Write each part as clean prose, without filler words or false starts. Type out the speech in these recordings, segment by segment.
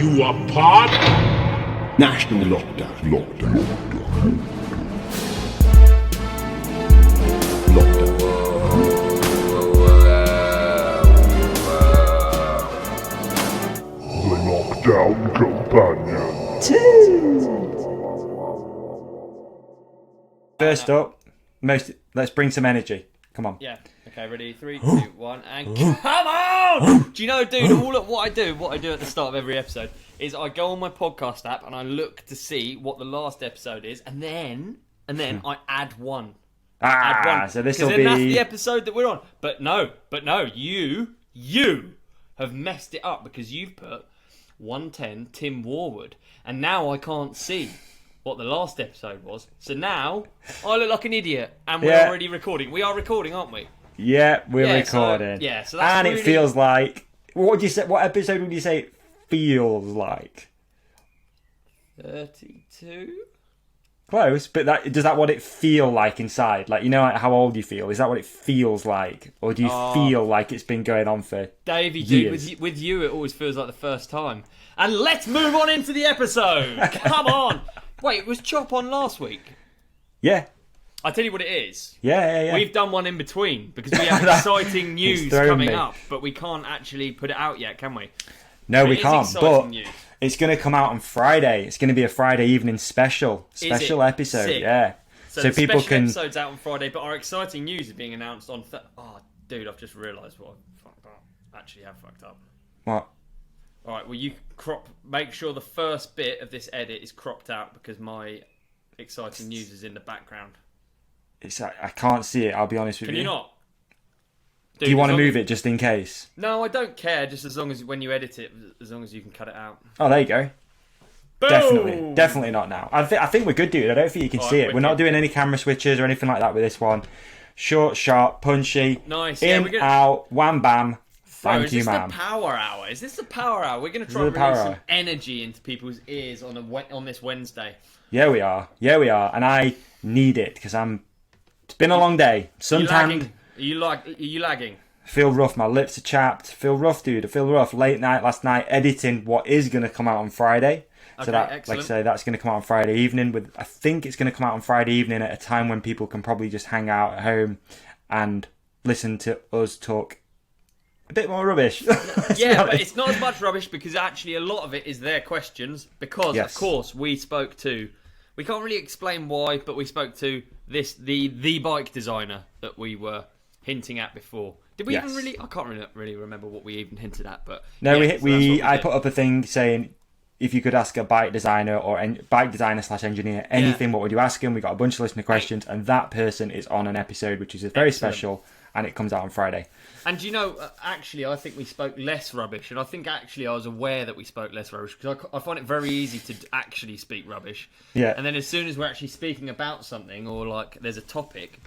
you apart. National lockdown. Lockdown. The Lockdown Companion. First up, let's bring some energy. Come on. Yeah. Okay, ready? 3, 2, 1, and come on! Do you know, dude, what I do at the start of every episode is I go on my podcast app and I look to see what the last episode is, and then I add one. So this will be... Because then that's the episode that we're on. But no, you have messed it up because you've put 110 Tim Warwood, and now I can't see what the last episode was. So now I look like an idiot, and we're already recording. We are recording, aren't we? Yeah, we're recording. So that's and really... it feels like... What would you say? What episode would you say it feels like? 32? Close, but does that what it feel like inside? Like, you know, like how old you feel? Is that what it feels like? Or do you feel like it's been going on for Davey, years? dude, with you it always feels like the first time. And let's move on into the episode! Come on! Wait, was Chop on last week? Yeah. I'll tell you what it is. Yeah. We've done one in between because we have exciting news coming up, but we can't actually put it out yet, can we? No, we can't, but news. It's going to come out on Friday. It's going to be a Friday evening special episode. Sick. Yeah. So the people special can... episode's out on Friday, but our exciting news is being announced on... Oh, dude, I've just realised what I fucked up. Actually, have fucked up. What? All right, well, you make sure the first bit of this edit is cropped out because my exciting news is in the background. I can't see it, I'll be honest with you. Can you not? Dude, do you want to move it just in case? No, I don't care, just as long as when you edit it, as long as you can cut it out. Oh, there you go. Boom! Definitely not now. I think we're good, dude. I don't think you can see it. We're not doing any camera switches or anything like that with this one. Short, sharp, punchy. Nice. In, out, wham, bam. Thank you, ma'am. Is this the power hour? Is this the power hour? We're going to try and release some energy into people's ears on this Wednesday. Yeah, we are. And I need it because it's been a long day. Suntanned. Are you lagging? Feel rough. My lips are chapped. Feel rough, dude. I feel rough. Late night last night editing what is going to come out on Friday. Okay, so that, excellent. like I say, that's going to come out on Friday evening. I think it's going to come out on Friday evening at a time when people can probably just hang out at home and listen to us talk a bit more rubbish. Yeah, but it's not as much rubbish because actually a lot of it is their questions because, yes. Of course, we spoke to... We can't really explain why, but we spoke to the bike designer that we were hinting at before. Did we even really... I can't really remember what we even hinted at, but... No, I put up a thing saying if you could ask a bike designer or bike designer / engineer anything, what would you ask him? We got a bunch of listener questions, and that person is on an episode, which is very special, and it comes out on Friday. And you know, actually, I think we spoke less rubbish, and I think actually I was aware that we spoke less rubbish because I find it very easy to actually speak rubbish. Yeah. And then as soon as we're actually speaking about something or like there's a topic,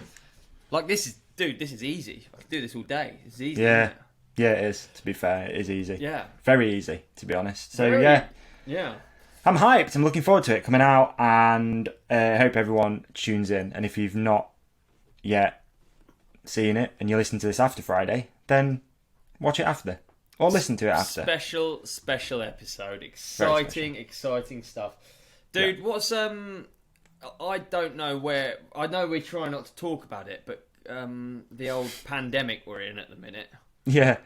like this is easy. I can do this all day. It's easy. Yeah. Isn't it? Yeah, it is. To be fair, it is easy. Yeah. Very easy, to be honest. So Yeah. I'm hyped. I'm looking forward to it coming out, and I hope everyone tunes in. And if you've not yet seen it and you listen to this after Friday, then watch it after or listen to it after. Special episode. Exciting stuff. Dude, what's I don't know where... I know we try not to talk about it, but the old pandemic we're in at the minute. Yeah.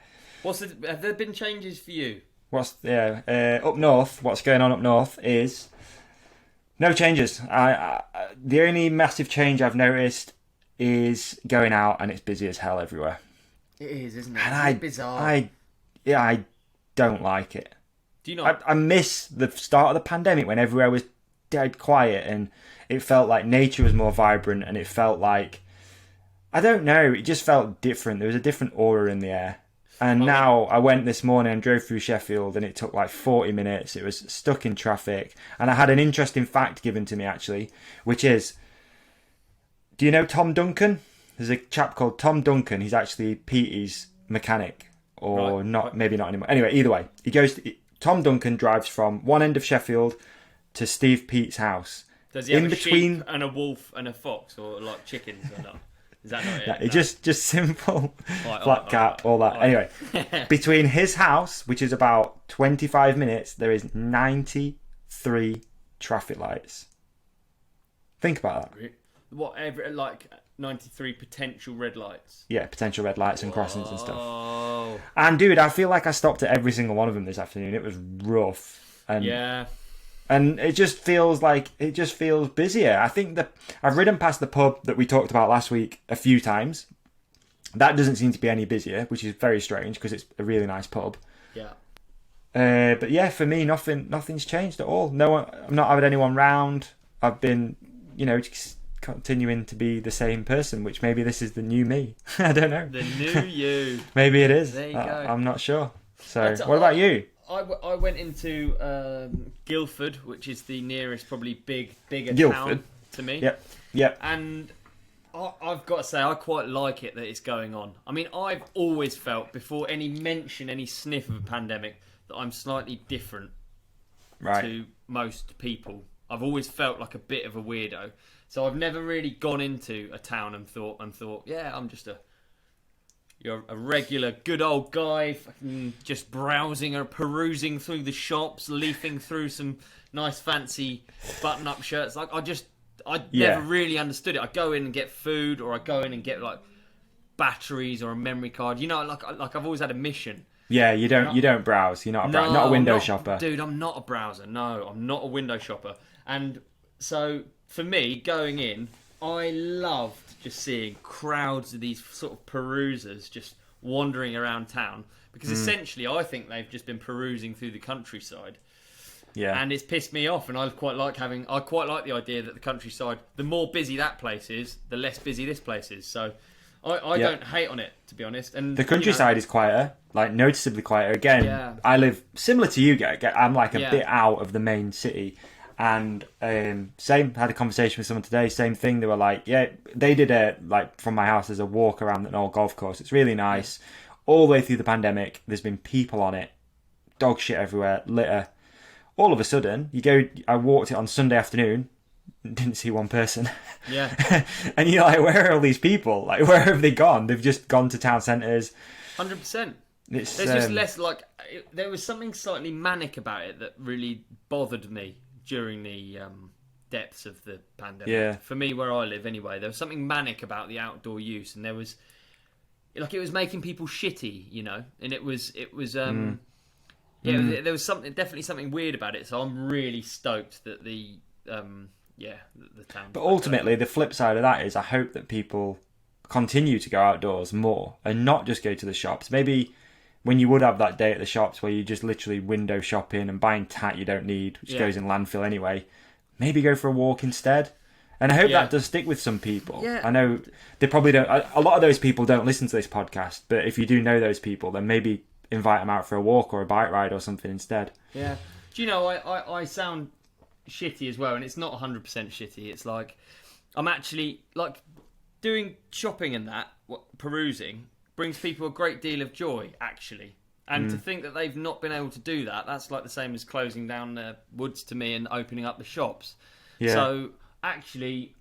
Have there been changes for you? Up north, what's going on up north is no changes. The only massive change I've noticed is going out and it's busy as hell everywhere. It is, isn't it? And it's bizarre. I don't like it. Do you not? I miss the start of the pandemic when everywhere was dead quiet and it felt like nature was more vibrant and it felt like, I don't know, it just felt different. There was a different aura in the air. And now I went this morning and drove through Sheffield and it took like 40 minutes. It was stuck in traffic. And I had an interesting fact given to me actually, which is, do you know Tom Duncan? There's a chap called Tom Duncan. He's actually Petey's mechanic. Or not, maybe not anymore. Anyway, either way, Tom Duncan drives from one end of Sheffield to Steve Pete's house. Does he have a sheep and a wolf and a fox or like chickens or not? Is that not it? Yeah, No. just simple, Alright, flat cap, all that. Anyway, between his house, which is about 25 minutes, there is 93 traffic lights. Think about that. Whatever, like 93 potential red lights. Yeah, potential red lights and crossings and stuff. Oh. And dude, I feel like I stopped at every single one of them this afternoon. It was rough. And Yeah. And it just feels busier. I think that I've ridden past the pub that we talked about last week a few times. That doesn't seem to be any busier, which is very strange because it's a really nice pub. Yeah. But yeah, for me, nothing's changed at all. No one, I've not had anyone round. I've been, just continuing to be the same person, which maybe this is the new me. I don't know. The new you. Maybe it is. There you go. I'm not sure. So, what about you? I went into Guildford, which is the nearest, probably bigger Guildford? town to me. Yep. And I've got to say, I quite like it that it's going on. I mean, I've always felt, before any sniff of a pandemic, that I'm slightly different to most people. I've always felt like a bit of a weirdo. So I've never really gone into a town and thought, yeah, I'm just you're a regular good old guy, fucking just browsing or perusing through the shops, leafing through some nice fancy button-up shirts. Like I never really understood it. I go in and get food, or I go in and get like batteries or a memory card. Like I've always had a mission. Yeah, you don't browse. You're not a window shopper. Dude, I'm not a browser. No, I'm not a window shopper. And so for me, going in, I loved just seeing crowds of these sort of perusers just wandering around town, because essentially I think they've just been perusing through the countryside. Yeah. And it's pissed me off, and I quite like the idea that the countryside, the more busy that place is, the less busy this place is. So I don't hate on it, to be honest. And the countryside is quieter, like noticeably quieter. Again, I live similar to you, Get. I'm like a bit out of the main city. And same, had a conversation with someone today, same thing. They were like, they did from my house, there's a walk around an old golf course. It's really nice. All the way through the pandemic, there's been people on it, dog shit everywhere, litter. All of a sudden, I walked it on Sunday afternoon, didn't see one person. Yeah. And you're like, where are all these people? Like, where have they gone? They've just gone to town centres. 100%. There's just less, there was something slightly manic about it that really bothered me during the depths of the pandemic. Yeah. For me, where I live anyway, there was something manic about the outdoor use, and there was, it was making people shitty, and it was there was definitely something weird about it. So I'm really stoked that the town. But ultimately, the flip side of that is I hope that people continue to go outdoors more and not just go to the shops. Maybe when you would have that day at the shops where you just literally window shopping and buying tat you don't need, which goes in landfill anyway, maybe go for a walk instead. And I hope that does stick with some people. Yeah. I know they probably don't. A lot of those people don't listen to this podcast, but if you do know those people, then maybe invite them out for a walk or a bike ride or something instead. Yeah. Do you know, I sound shitty as well, and it's not 100% shitty. It's like, I'm actually, doing shopping and that, perusing, brings people a great deal of joy, actually. And to think that they've not been able to do that, that's like the same as closing down the woods to me and opening up the shops. Yeah. So, actually,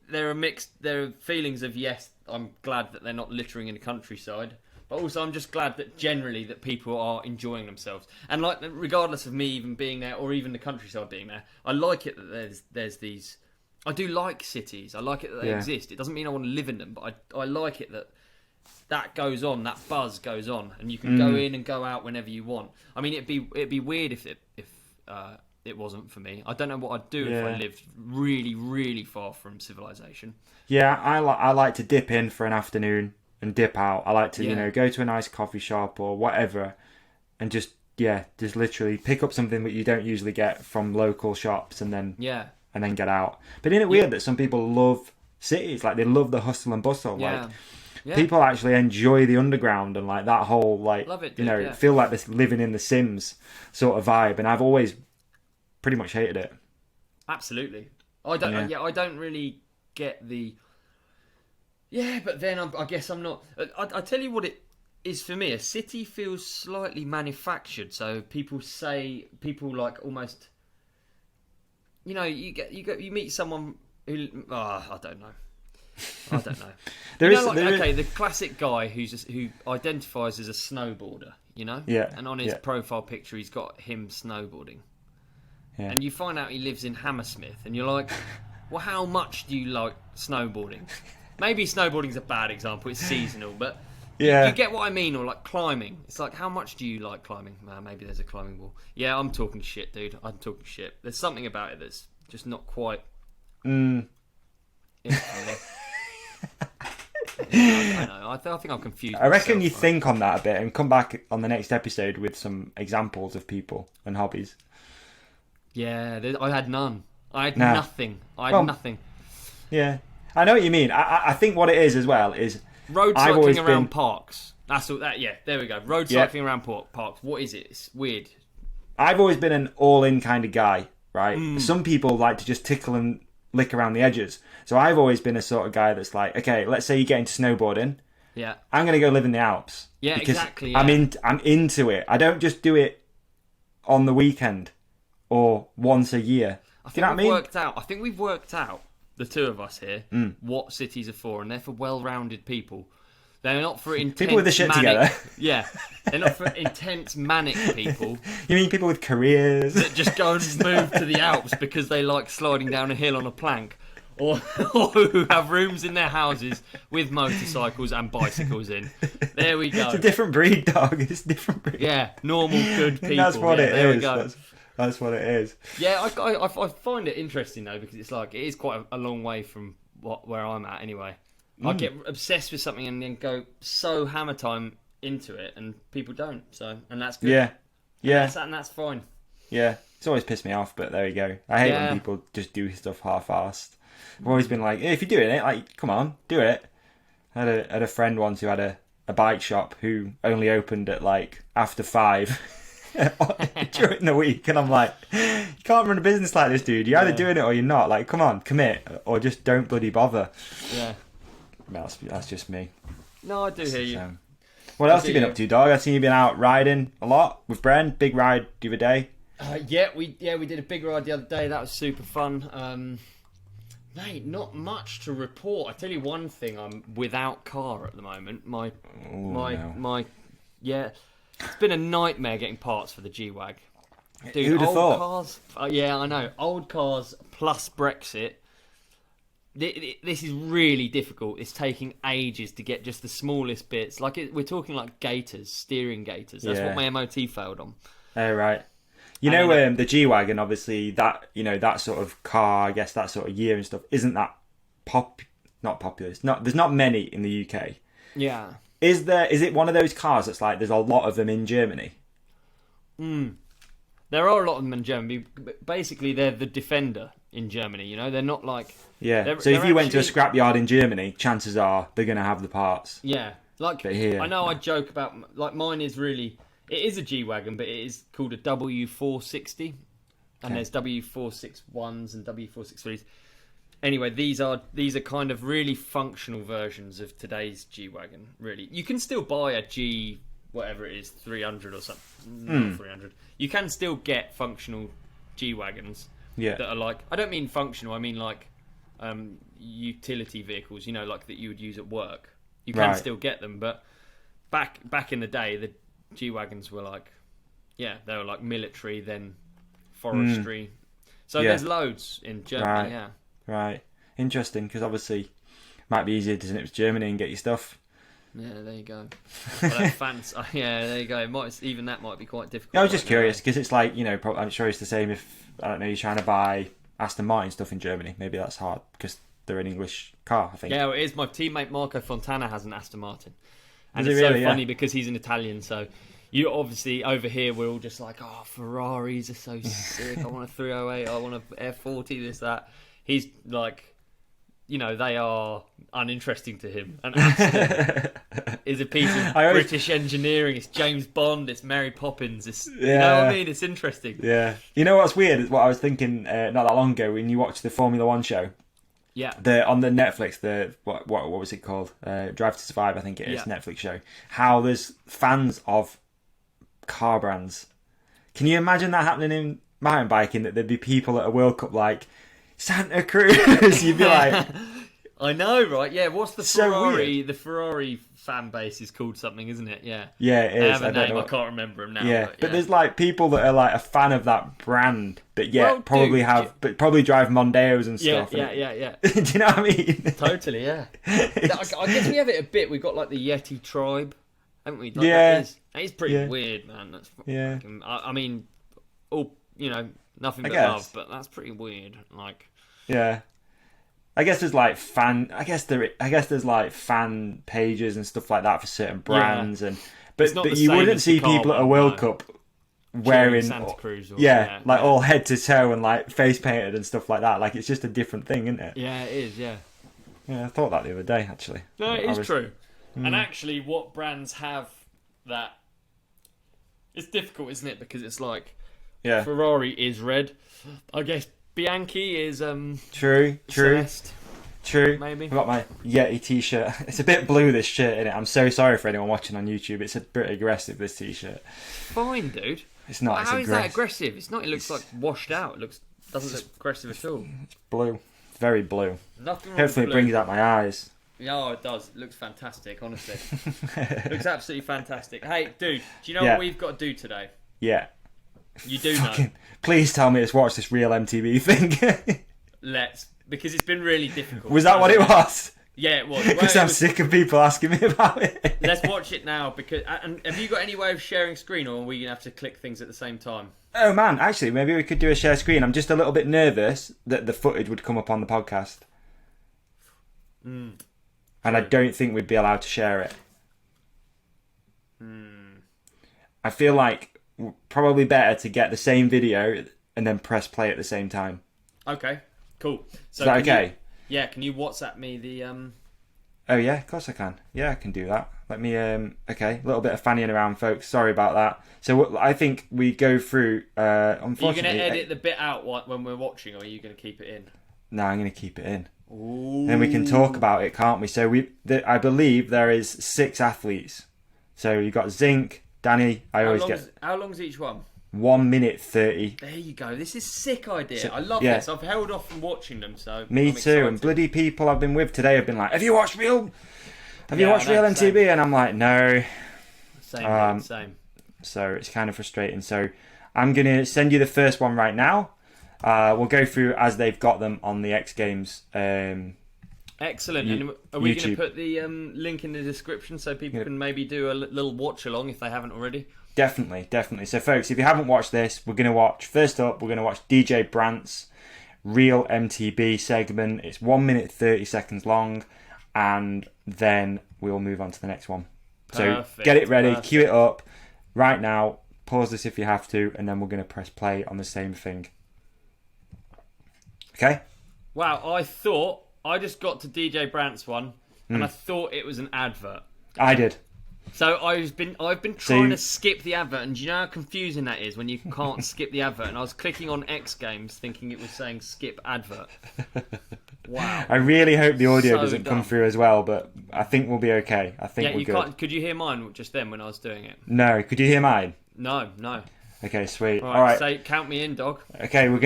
there are feelings of, yes, I'm glad that they're not littering in the countryside, but also I'm just glad that generally that people are enjoying themselves. And regardless of me even being there or even the countryside being there, I like it that there's these... I do like cities. I like it that they exist. It doesn't mean I want to live in them, but I like it that goes on, that buzz goes on, and you can go in and go out whenever you want. I mean, it'd be weird if it wasn't for me. I don't know what I'd do if I lived really, really far from civilization. Yeah, I like to dip in for an afternoon and dip out. I like to go to a nice coffee shop or whatever, and just literally pick up something that you don't usually get from local shops, and then get out. But isn't it weird that some people love cities? Like, they love the hustle and bustle. Yeah. People actually enjoy the underground and that whole love it, dude, feel like this living in the Sims sort of vibe. And I've always pretty much hated it. Absolutely. I don't really get the... Yeah, but then I guess I'm not... I tell you what it is for me. A city feels slightly manufactured. So people almost... you meet someone who... I don't know. I don't know. There you is- know, like, there is- okay, the classic guy who identifies as a snowboarder, you know? Yeah, And on his yeah. profile picture, he's got him snowboarding. Yeah. And you find out he lives in Hammersmith, and you're like, well, how much do you like snowboarding? Maybe snowboarding's a bad example, it's seasonal, but Yeah. you get what I mean, or like climbing. It's like, how much do you like climbing? Maybe there's a climbing wall. Yeah, I'm talking shit, dude. I'm talking shit. There's something about it that's just not quite... Mm. Yeah, I know. I think I'm confused. I reckon you myself, think on that a bit and come back on the next episode with some examples of people and hobbies. Yeah, I had none. I had No. nothing. I had Well, nothing. Yeah, I know what you mean. I think what it is as well is Road I've always cycling around been- parks. That's all. That yeah. There we go. Road Yeah. cycling around parks. What is it? It's weird. I've always been an all-in kind of guy, right? Some people like to just tickle and lick around the edges. So I've always been a sort of guy that's like, okay, let's say you get into snowboarding. Yeah. I'm going to go live in the Alps. Yeah, because exactly, I'm yeah. I'm into it. I don't just do it on the weekend or once a year. I Do you know what I mean? I think we've worked out, the two of us here, what cities are for, and they're for well-rounded people. They're not for intense People with the shit manic, together. Yeah, they're not for intense manic people You mean people with careers? that just go and move to the Alps because they like sliding down a hill on a plank, or who have rooms in their houses with motorcycles and bicycles in. There we go. It's a different breed, dog. It's a different breed. Yeah, normal good people. That's what yeah, it there is. we go. That's what it is. Yeah, I find it interesting though, because it's like it is quite a long way from where I'm at anyway. I get obsessed with something and then go so hammer time into it, and people don't. So, and that's good. Yeah. Yeah. And that's fine. Yeah. It's always pissed me off, but there you go. I hate Yeah. when people just do stuff half-assed. I've always been like, if you're doing it, like, come on, do it. I had a friend once who had a bike shop who only opened at like after 5 during the week, and I'm like, you can't run a business like this, dude. You're either doing it or you're not. Like, come on, commit, or just don't bloody bother. Yeah. That's just me. No, I do hear you. So, what else have you been you. up to, dog? I've seen you been out riding a lot with Bren. Big ride the other day. Yeah, we did a big ride the other day. That was super fun. Mate, not much to report. I tell you one thing: I'm without car at the moment. My yeah, it's been a nightmare getting parts for the G-Wag. Dude, Who'd have old thought? cars. Yeah, I know. Old cars plus Brexit. This is really difficult. It's taking ages to get just the smallest bits. Like we're talking like gaiters, steering gaiters. That's Yeah. what my MOT failed on. Oh, right. You And know, then- the G-Wagon, obviously, that, you know, that sort of car, I guess that sort of year and stuff, isn't that not popular. There's not many in the UK. Yeah. Is it one of those cars that's like, there's a lot of them in Germany? There are a lot of them in Germany. But basically, they're the Defender in Germany. You know, they're not like Yeah. So if they're you went to a actually- scrapyard in Germany, chances are they're going to have the parts. yeah, like But here- I know I joke about like mine is really it is a G-Wagon, but it is called a W460, and there's W461s and W463s. Anyway, these are kind of really functional versions of today's G-Wagon. Really, you can still buy a G whatever it is 300 or something. Not 300. You can still get functional G-Wagons. Yeah. That are like, I don't mean functional, I mean like utility vehicles, you know, like that you would use at work. You can Right. still get them, but back in the day, the G-Wagons were like, yeah, they were like military, then forestry. So Yeah. there's loads in Germany, Right. yeah. Right. Interesting, because obviously it might be easier to nip to Germany and get your stuff. Yeah, there you go. Well, that yeah, there you go. Even that might be quite difficult. I was just right curious, now. because it's like, you know, I'm sure it's the same if, I don't know, you're trying to buy Aston Martin stuff in Germany. Maybe that's hard, because they're an English car, I think. Yeah, well, it is. My teammate Marco Fontana has an Aston Martin. And Is it's he really? so funny Yeah. because he's an Italian, so you obviously over here we're all just like, oh, Ferraris are so sick. I want a 308. I want a F40. This that. He's like, you know, they are uninteresting to him. And Aston is a piece of British engineering. It's James Bond. It's Mary Poppins. It's you know what I mean. It's interesting. Yeah. You know what's weird is what I was thinking not that long ago when you watched the Formula One show. Yeah. On the Netflix, what was it called? Drive to Survive, I think it is. Yeah. Netflix show. How there's fans of car brands. Can you imagine that happening in mountain biking? That there'd be people at a World Cup like Santa Cruz. You'd be like, I know, right? Yeah, what's the So Ferrari? The Ferrari fan base is called something, isn't it? Yeah. Yeah, it They is. have a I don't name. know. I can't remember them now. Yeah, but there's like people that are like a fan of that brand, but yet Well, probably dude, but probably drive Mondeos and yeah, stuff. yeah. Do you know what I mean? Totally, yeah. I guess we have it a bit. We've got like the Yeti tribe, haven't we? Like, Yeah. that is pretty Yeah. weird, man. That's Yeah. fucking, I mean, all nothing but guess. love, but that's pretty weird. Like, Yeah. I guess there's like I guess there's like fan pages and stuff like that for certain brands, and but It's not the you same wouldn't as the see car people at a one, World no. Cup cheering wearing Santa Cruz, or, all head to toe and like face painted and stuff like that. Like it's just a different thing, isn't it? yeah, it is. Yeah, Yeah, I thought that the other day actually. no, it I is was- true. And actually, what brands have that? It's difficult, isn't it? Because it's like Yeah, Ferrari is red. I guess Bianchi is true. Celeste. True. Maybe. I've got my Yeti t-shirt. It's a bit blue, this shirt, innit? I'm so sorry for anyone watching on YouTube. It's a bit aggressive, this t-shirt. Fine, dude. It's not. It's How is that aggressive. aggressive? It's not. It looks like washed out. It doesn't look aggressive at all. Blue. It's very blue. Nothing wrong Hopefully it with blue. brings out my eyes. Yeah, it does. It looks fantastic, honestly. Looks absolutely fantastic. Hey, dude, do you know Yeah. what we've got to do today? Yeah. You do know. Please tell me it's watch this Real MTB thing. Because it's been really difficult. Was that what it was? Yeah, it was. Because Well, I'm sick of people asking me about it. Let's watch it now. Because and have you got any way of sharing screen, or are we gonna have to click things at the same time? Oh man, actually, maybe we could do a share screen. I'm just a little bit nervous that the footage would come up on the podcast. And I don't think we'd be allowed to share it. I feel like probably better to get the same video and then press play at the same time. Okay, cool. So Is that can okay? Can you WhatsApp me the Oh yeah, of course I can. Yeah, I can do that. Let me okay, a little bit of fannying around, folks. Sorry about that. So I think we go through. Are you Unfortunately, going to edit the bit out when we're watching, or are you going to keep it in? No, I'm going to keep it in. Ooh. Then we can talk about it, can't we? So I believe there is 6 athletes. So you've got Zinc, Danny. How long's each one? 1 minute 30. There you go. This is a sick idea. So- I love yeah. this. I've held off from watching them, so Me I'm too. excited. And bloody people I've been with today have been like, "Have you watched Real? Have you Yeah, watched I know, Real MTB?" same. And I'm like, "No." Same, same. So it's kind of frustrating. So I'm going to send you the first one right now. We'll go through as they've got them on the X Games. Excellent. And are we going YouTube. to put the link in the description so people can maybe do a little watch along if they haven't already? Definitely. So folks, if you haven't watched this, we're going to watch, first up, we're going to watch DJ Brandt's Real MTB segment. It's 1 minute 30 seconds long, and then we'll move on to the next one. So Perfect, get it ready, perfect. cue it up right now, pause this if you have to, and then we're going to press play on the same thing. Okay? Wow, I just got to DJ Brandt's one, and I thought it was an advert. I did. So I've been trying to skip the advert, and do you know how confusing that is when you can't skip the advert? And I was clicking on X Games thinking it was saying skip advert. Wow. I really hope the audio So doesn't come dumb. through as well, but I think we'll be okay. I think Yeah, we're you good. can't. Could you hear mine just then when I was doing it? No, could you hear mine? No. Okay, sweet. All All right. Say, count me in, dog. Okay, we're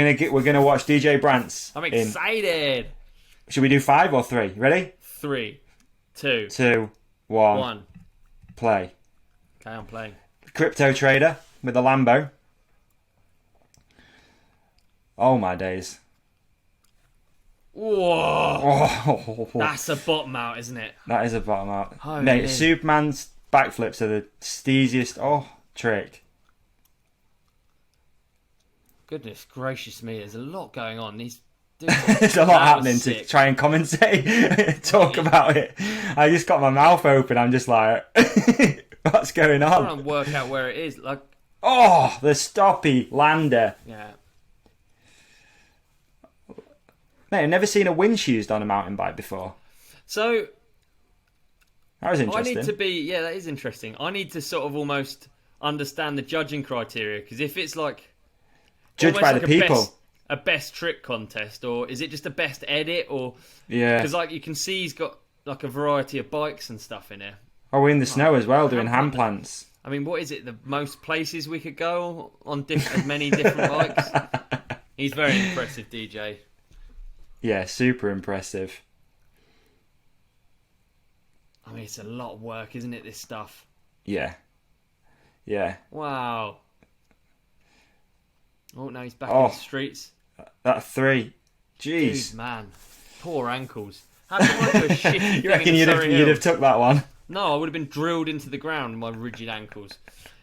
gonna watch DJ Brandt's. I'm excited. Should we do 5 or 3? Ready? 3, 2, 2, 1. 1. Play. Okay, I'm playing. Crypto trader with a Lambo. Oh my days. Whoa. Oh, That's a bottom out, isn't it? that is a bottom out. Holy. Mate, Superman's backflips are the steeziest trick. Goodness gracious me, there's a lot going on. These There's a lot happening to try and commentate, talk about it. I just got my mouth open. I'm just like, what's going I'm on? trying to work out where it is. Like, Oh, the stoppy lander. yeah. Mate, I've never seen a winch used on a mountain bike before. So That was I interesting. need to be. Yeah, that is interesting. I need to sort of almost understand the judging criteria, because if it's like Judged almost by like the people. a best trick contest, or is it just a best edit, or Yeah. because like you can see he's got like a variety of bikes and stuff in here. Oh, we're in the snow as well, doing hand hand plants. I mean, what is it? The most places we could go on as many different bikes. He's very impressive, DJ. Yeah, super impressive. I mean, it's a lot of work, isn't it, this stuff? Yeah. Yeah. Wow. Oh, now he's back in the streets. That 3. Jeez. Dude, man. Poor ankles. How can I do a shitty You reckon you'd have took that one? No, I would have been drilled into the ground with my rigid ankles.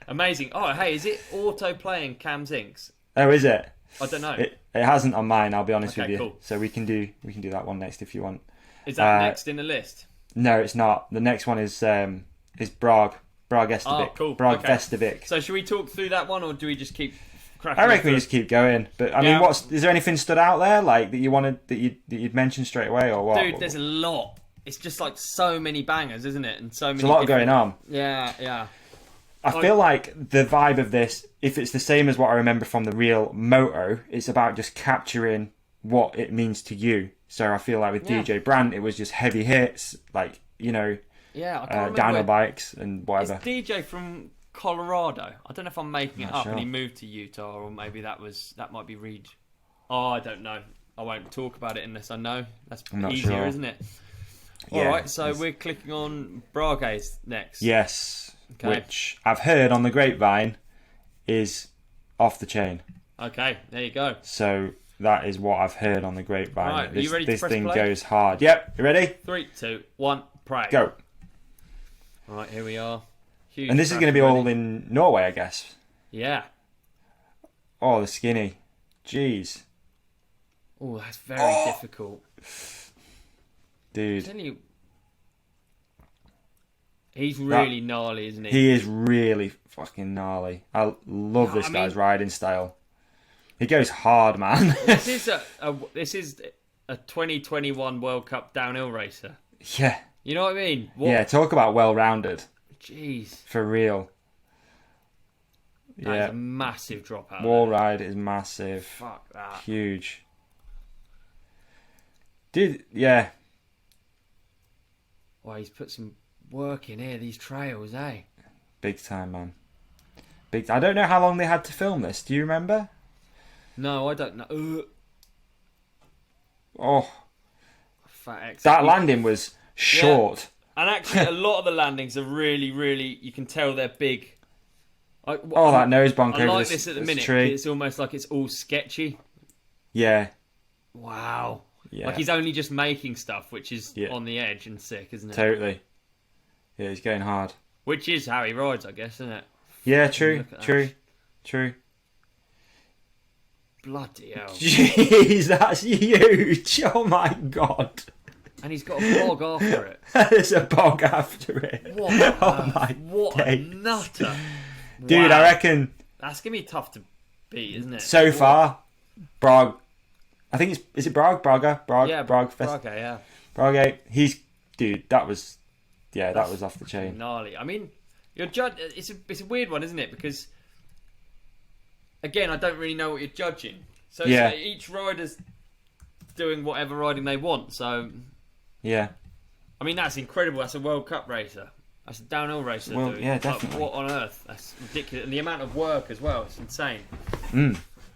Amazing. Oh, hey, is it auto-playing Cam's Inks? Oh, is it? I don't know. It hasn't on mine, I'll be honest with you. Cool. So we can do that one next if you want. Is that next in the list? No, it's not. The next one is Brag Estevic. Oh, cool. Brag Okay. Vestevic. So should we talk through that one, or do we just keep cracking I reckon through? we just keep going. But I mean, is there anything stood out there like that you wanted that you'd mentioned straight away or what? Dude, there's a lot. It's just like so many bangers, isn't it? And so many. There's a lot going on. Yeah. I feel like the vibe of this, if it's the same as what I remember from the real Moto, it's about just capturing what it means to you. So I feel like with DJ Brandt, it was just heavy hits, like, you know, I can't dyno remember. bikes and whatever. It's DJ from Colorado. I don't know if I'm making it Not up, sure. and he moved to Utah, or maybe that might be Reed. Oh, I don't know. I won't talk about it unless I know. That's not easier, sure. isn't it? Yeah, All right, so we're clicking on Braga's next. Yes, Okay. which I've heard on the grapevine is off the chain. Okay, there you go. So that is what I've heard on the grapevine. Right, are you ready to this press thing play? goes hard. Yep, you ready? 3, 2, 1, pray. Go. All right, here we are. Huge And this is going to be all in Norway, I guess. Yeah. Oh, the skinny. Jeez. Oh, that's very difficult. Dude. Tell you, he's really gnarly, isn't he? He is really fucking gnarly. I love this guy's riding style. He goes hard, man. This is a 2021 World Cup downhill racer. Yeah. You know what I mean? What? Yeah, talk about well-rounded. Jeez. For real. That is a massive drop out. Wall ride is massive. Fuck that. Huge. Dude, yeah. Well, he's put some work in here, these trails, eh? Big time, man. I don't know how long they had to film this. Do you remember? No, I don't know. Oh, Fat X. that landing was short. And actually, a lot of the landings are really, really. You can tell they're big. That nose bonk I over like this this at the minute. tree. It's almost like it's all sketchy. Yeah. Wow. Yeah. Like he's only just making stuff, which is on the edge and sick, isn't it? Totally. Yeah, he's going hard. Which is how he rides, I guess, isn't it? Yeah, true. Look at that. True. Bloody hell. Jeez, that's huge. Oh my god. And he's got a bog after it. There's a bog after it. What a days. nutter. Dude, Wow. I reckon That's going to be tough to beat, isn't it? so far, Brag. I think is it Brag? Braga? Brag? Yeah, Brag. okay, yeah. Brag. That was off the chain. Gnarly. I mean, you're it's a weird one, isn't it? Because, again, I don't really know what you're judging. So it's like each rider's doing whatever riding they want. So, Yeah. I mean, that's incredible. That's a World Cup racer. That's a downhill racer. Well, doing. yeah, Like, definitely. what on earth? That's ridiculous. And the amount of work as well. It's insane.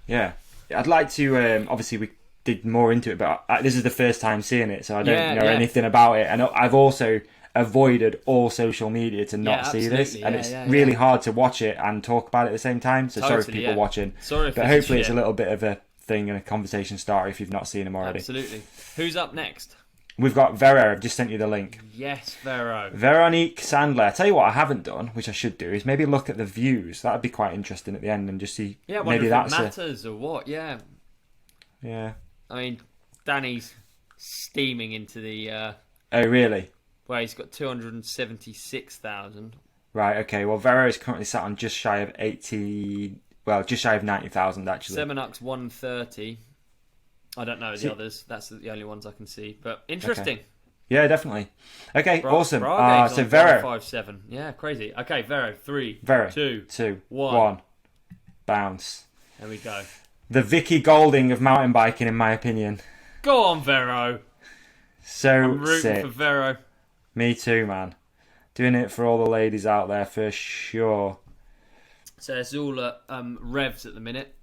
Yeah. I'd like to. Obviously, we dig more into it, but this is the first time seeing it, so I don't know anything about it. And I've also avoided all social media to not see this, and it's really hard to watch it and talk about it at the same time. So sorry for people watching. Sorry, but hopefully it's a little bit of a thing and a conversation starter if you've not seen them already. Absolutely. Who's up next? We've got Vero. I've just sent you the link. Yes, Vero. Veronique Sandler. I tell you what I haven't done, which I should do, is maybe look at the views. That'd be quite interesting at the end and just see. Yeah, maybe wonder if that's it matters or what. Yeah. Yeah. I mean, Danny's steaming into the. Oh really? Well, he's got 276,000. Right. Okay. Well, Vero is currently sat on just shy of 80. Well, just shy of 90,000 actually. Semenuk's 130. I don't know the others. That's the only ones I can see. But interesting. Okay. Yeah, definitely. Okay, awesome. Braga's So on Vero. 157. Yeah, crazy. Okay, Vero. 3, Vero. 2, 1. 1. Bounce. There we go. The Vicky Golding of mountain biking, in my opinion. Go on, Vero. So I'm rooting sick. for Vero. Me too, man. Doing it for all the ladies out there for sure. So it's all at revs at the minute,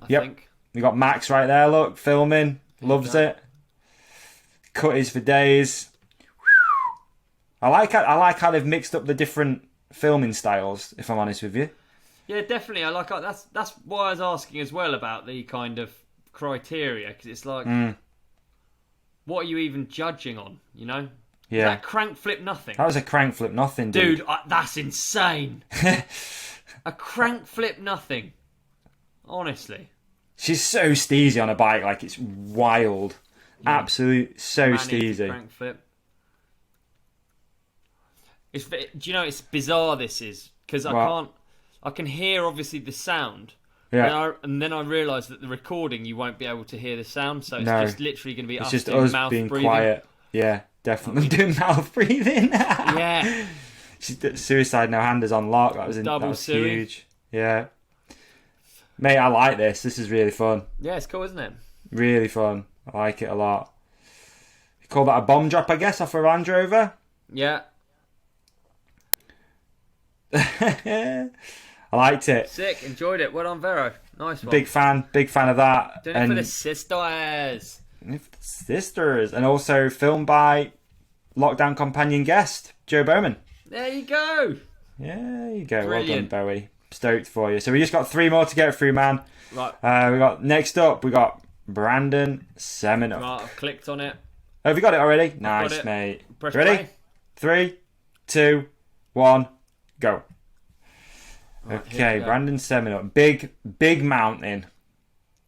I Yep. think. We got Max right there, look, filming. Loves it. Cutties for days. I like how they've mixed up the different filming styles. If I'm honest with you. Yeah, definitely. I like that's why I was asking as well about the kind of criteria, because it's like, what are you even judging on? You know? Yeah. That crank flip nothing. That was a crank flip nothing, dude. Dude, that's insane. A crank flip nothing. Honestly. She's so steezy on a bike, like it's wild. Yeah. Absolute, so steezy. Crank flip. Do you know it's bizarre? This is because I can hear obviously the sound. Yeah. And then I realised that the recording you won't be able to hear the sound, so it's just literally going to be us just doing us mouth being breathing. quiet. Yeah, definitely doing mouth breathing. Yeah. Suicide No Handers on lock. That was huge. Yeah. Mate, I like this. This is really fun. Yeah, it's cool, isn't it? Really fun. I like it a lot. You call that a bomb drop, I guess, off a Land Rover? Yeah. I liked it. Sick. Enjoyed it. Well done, Vero. Nice one. Big fan of that. Doing it for the sisters. Sisters. And also filmed by lockdown companion guest, Joe Bowman. There you go. Yeah, there you go. Brilliant. Well done, Bowie. Stoked for you. So we just got 3 more to get through, man. Right. Next up, we got Brandon Seminuk. Right, I've clicked on it. Oh, have you got it already? Got Nice, it. mate. Press Ready? play. 3, 2, 1, go. Right, Okay, Brandon Seminuk. Big mountain.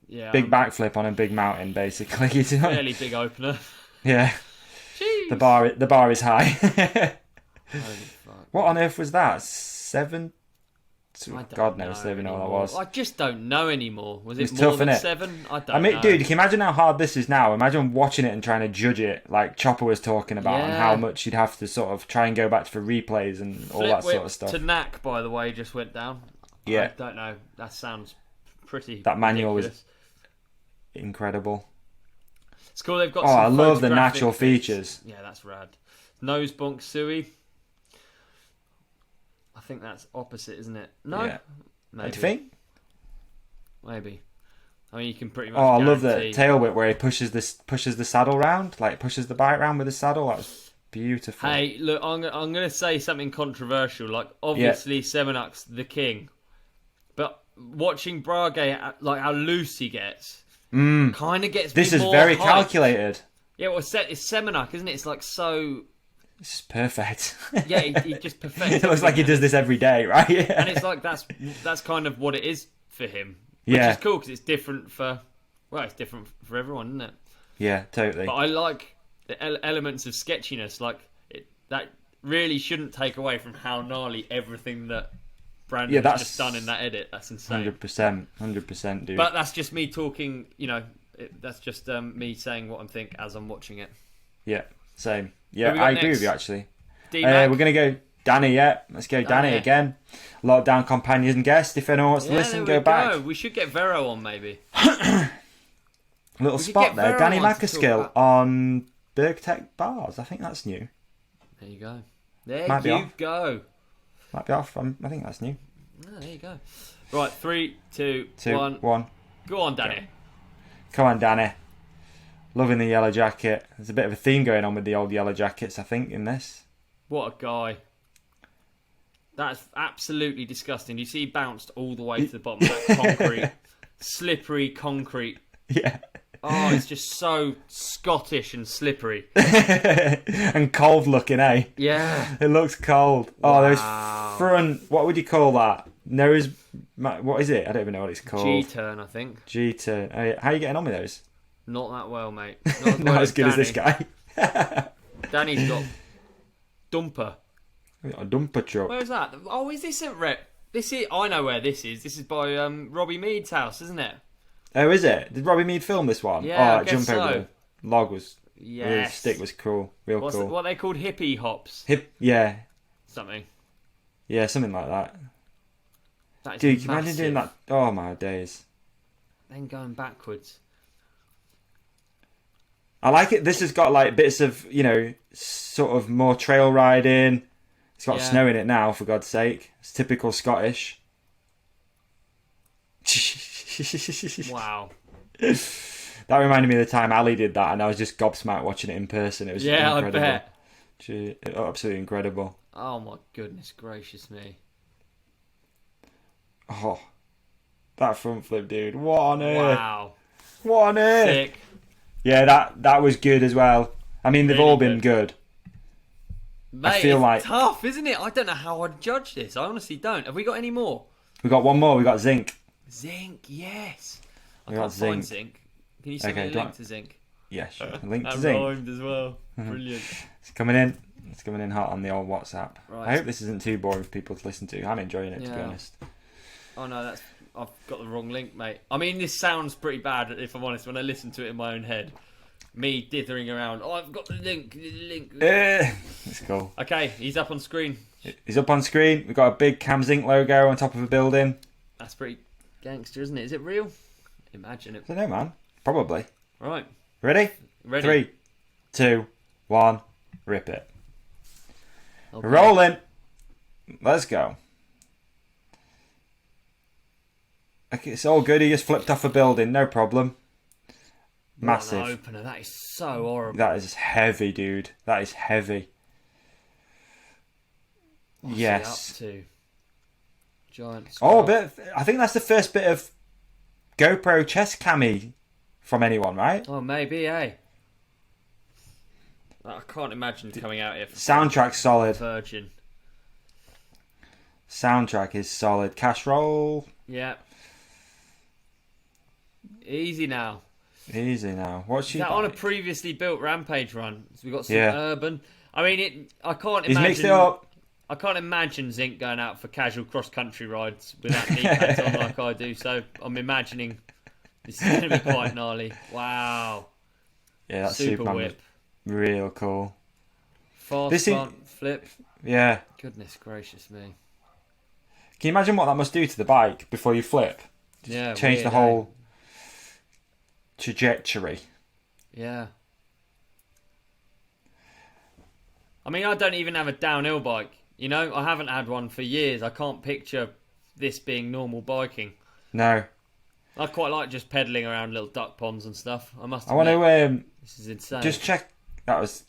Yeah. Big backflip on a big mountain, basically. Fairly big opener. Yeah. Jeez. The bar is high. Holy fuck. What on earth was that? 7? God knows, know don't even know what that anymore. was. I just don't know anymore. Was it It's more tough, than innit? 7? I don't I mean, know. dude, you can imagine how hard this is now. Imagine watching it and trying to judge it, like Chopper was talking about, and how much you'd have to sort of try and go back for replays and all that sort of stuff. To knack, by the way, just went down. Yeah. I don't know. That sounds pretty. That manual ridiculous. was incredible. It's cool. They've got. Oh, some I love the photographic natural bits. features. Yeah, that's rad. Nose bonk Sui. I think that's opposite, isn't it? No. Yeah. Maybe. Do you think? Maybe. I mean, you can pretty much. Oh, I love the guarantee- tail whip where he pushes the saddle round, like pushes the bike round with the saddle. That was beautiful. Hey, look, I'm going to say something controversial. Like, obviously, Semenuk's the king, but watching Brage, like how loose he gets, kind of gets. This me is more very hyped. calculated. Yeah, well, it's Semenuk, isn't it? It's like so. This is perfect. Yeah, he just perfects. It looks like he does this every day, right? And it's like that's kind of what it is for him. Which is cool because it's different it's different for everyone, isn't it? Yeah, totally. But I like the elements of sketchiness. Like that really shouldn't take away from how gnarly everything that Brandon's just done in that edit. That's insane. 100%, dude. But that's just me talking. You know, that's just me saying what I think as I'm watching it. Yeah, same. Yeah, Who we got I agree next? with you actually. D-Mac. We're gonna go Danny. Yeah, let's go Danny again. Lockdown companion guest. If anyone wants to listen, there go we back. We should get Vero on maybe. Little We could spot get there. Vero Danny on to talk Maccaskill about- on Bergtech bars. I think that's new. There you go. There Might be you off. go. Might be off. I think that's new. Oh, there you go. Right, 3, 2, 2, 1. 1. Go on, Danny. Come on, Danny. Loving the yellow jacket. There's a bit of a theme going on with the old yellow jackets, I think, in this. What a guy. That's absolutely disgusting. You see he bounced all the way to the bottom of that concrete. Slippery concrete. Yeah. Oh, it's just so Scottish and slippery. And cold looking, eh? Yeah. It looks cold. Wow. Oh, those front... What would you call that? Nose... What is it? I don't even know what it's called. G-turn, I think. G-turn. Oh, yeah. How are you getting on with those? Not that well, mate. Not as good as this Danny. guy. Danny's got dumper. A dumper truck. Where's that? Oh, is this at Rep? I know where this is. This is by Robbie Mead's house, isn't it? Oh, is it? Did Robbie Mead film this one? Yeah, Oh, I guess jump over so. the log was... Yes. The stick was cool. Real cool. What are they called? Hippie hops? Yeah. Something. Yeah, something like that. That is Dude, can you massive. imagine doing that? Oh, my days. Then going backwards. I like it. This has got like bits of, sort of more trail riding. It's got snow in it now, for God's sake. It's typical Scottish. Wow. That reminded me of the time Ali did that, and I was just gobsmacked watching it in person. It was incredible. I bet. Gee, absolutely incredible. Oh my goodness gracious me! Oh, that front flip, dude. What on earth? Wow, What on earth? sick. Yeah, that was good as well. I mean, they've Really all been good. Mate, feel it's like- tough, isn't it? I don't know how I'd judge this. I honestly don't. Have we got any more? We got one more. We got Zinc. Zinc, yes. I We can't got find Zinc. Zinc. Can you send Okay, me a do link I- to Zinc? Yeah, sure. Link to That Zinc. rhymed as well. Brilliant. It's coming in. It's coming in hot on the old WhatsApp. Right. I hope this isn't too boring for people to listen to. I'm enjoying it, to be Yeah. honest. Oh no, I've got the wrong link, mate. I mean, this sounds pretty bad if I'm honest when I listen to it in my own head. Me dithering around. Oh, I've got the link. It's cool. Okay, he's up on screen. He's up on screen. We've got a big Cam Zinc logo on top of a building. That's pretty gangster, isn't it? Is it real? Imagine it. I don't know, man. Probably. Right. Ready? Ready. 3, 2, 1. Rip it. Okay. Rolling. Let's go. Okay, it's all good. He just flipped off a building. No problem. What Massive. an opener. That is so horrible. That is heavy, dude. That is heavy. What's Yes. he up to? Giant. Oh, scarf. I think that's the first bit of GoPro chest cammy from anyone, right? Oh, maybe, eh? I can't imagine coming out here for Soundtrack's solid. Virgin. Soundtrack is solid. Cash roll. Yeah. Easy now. Easy now. What's she Is that on a like? previously built Rampage run? So we got some Yeah. urban. I mean, I can't He's imagine. mixed it up. I can't imagine Zinc going out for casual cross country rides without knee pads on like I do. So I'm imagining this is going to be quite gnarly. Wow. Yeah, that's Super Superman. whip. Real cool. Fast This is- front flip. Yeah. Goodness gracious me. Can you imagine what that must do to the bike before you flip? Yeah. Change weird, the whole trajectory. Yeah. I mean, I don't even have a downhill bike. You know, I haven't had one for years. I can't picture this being normal biking. No. I quite like just pedaling around little duck ponds and stuff. I must I want admit, to this is insane. just check. That was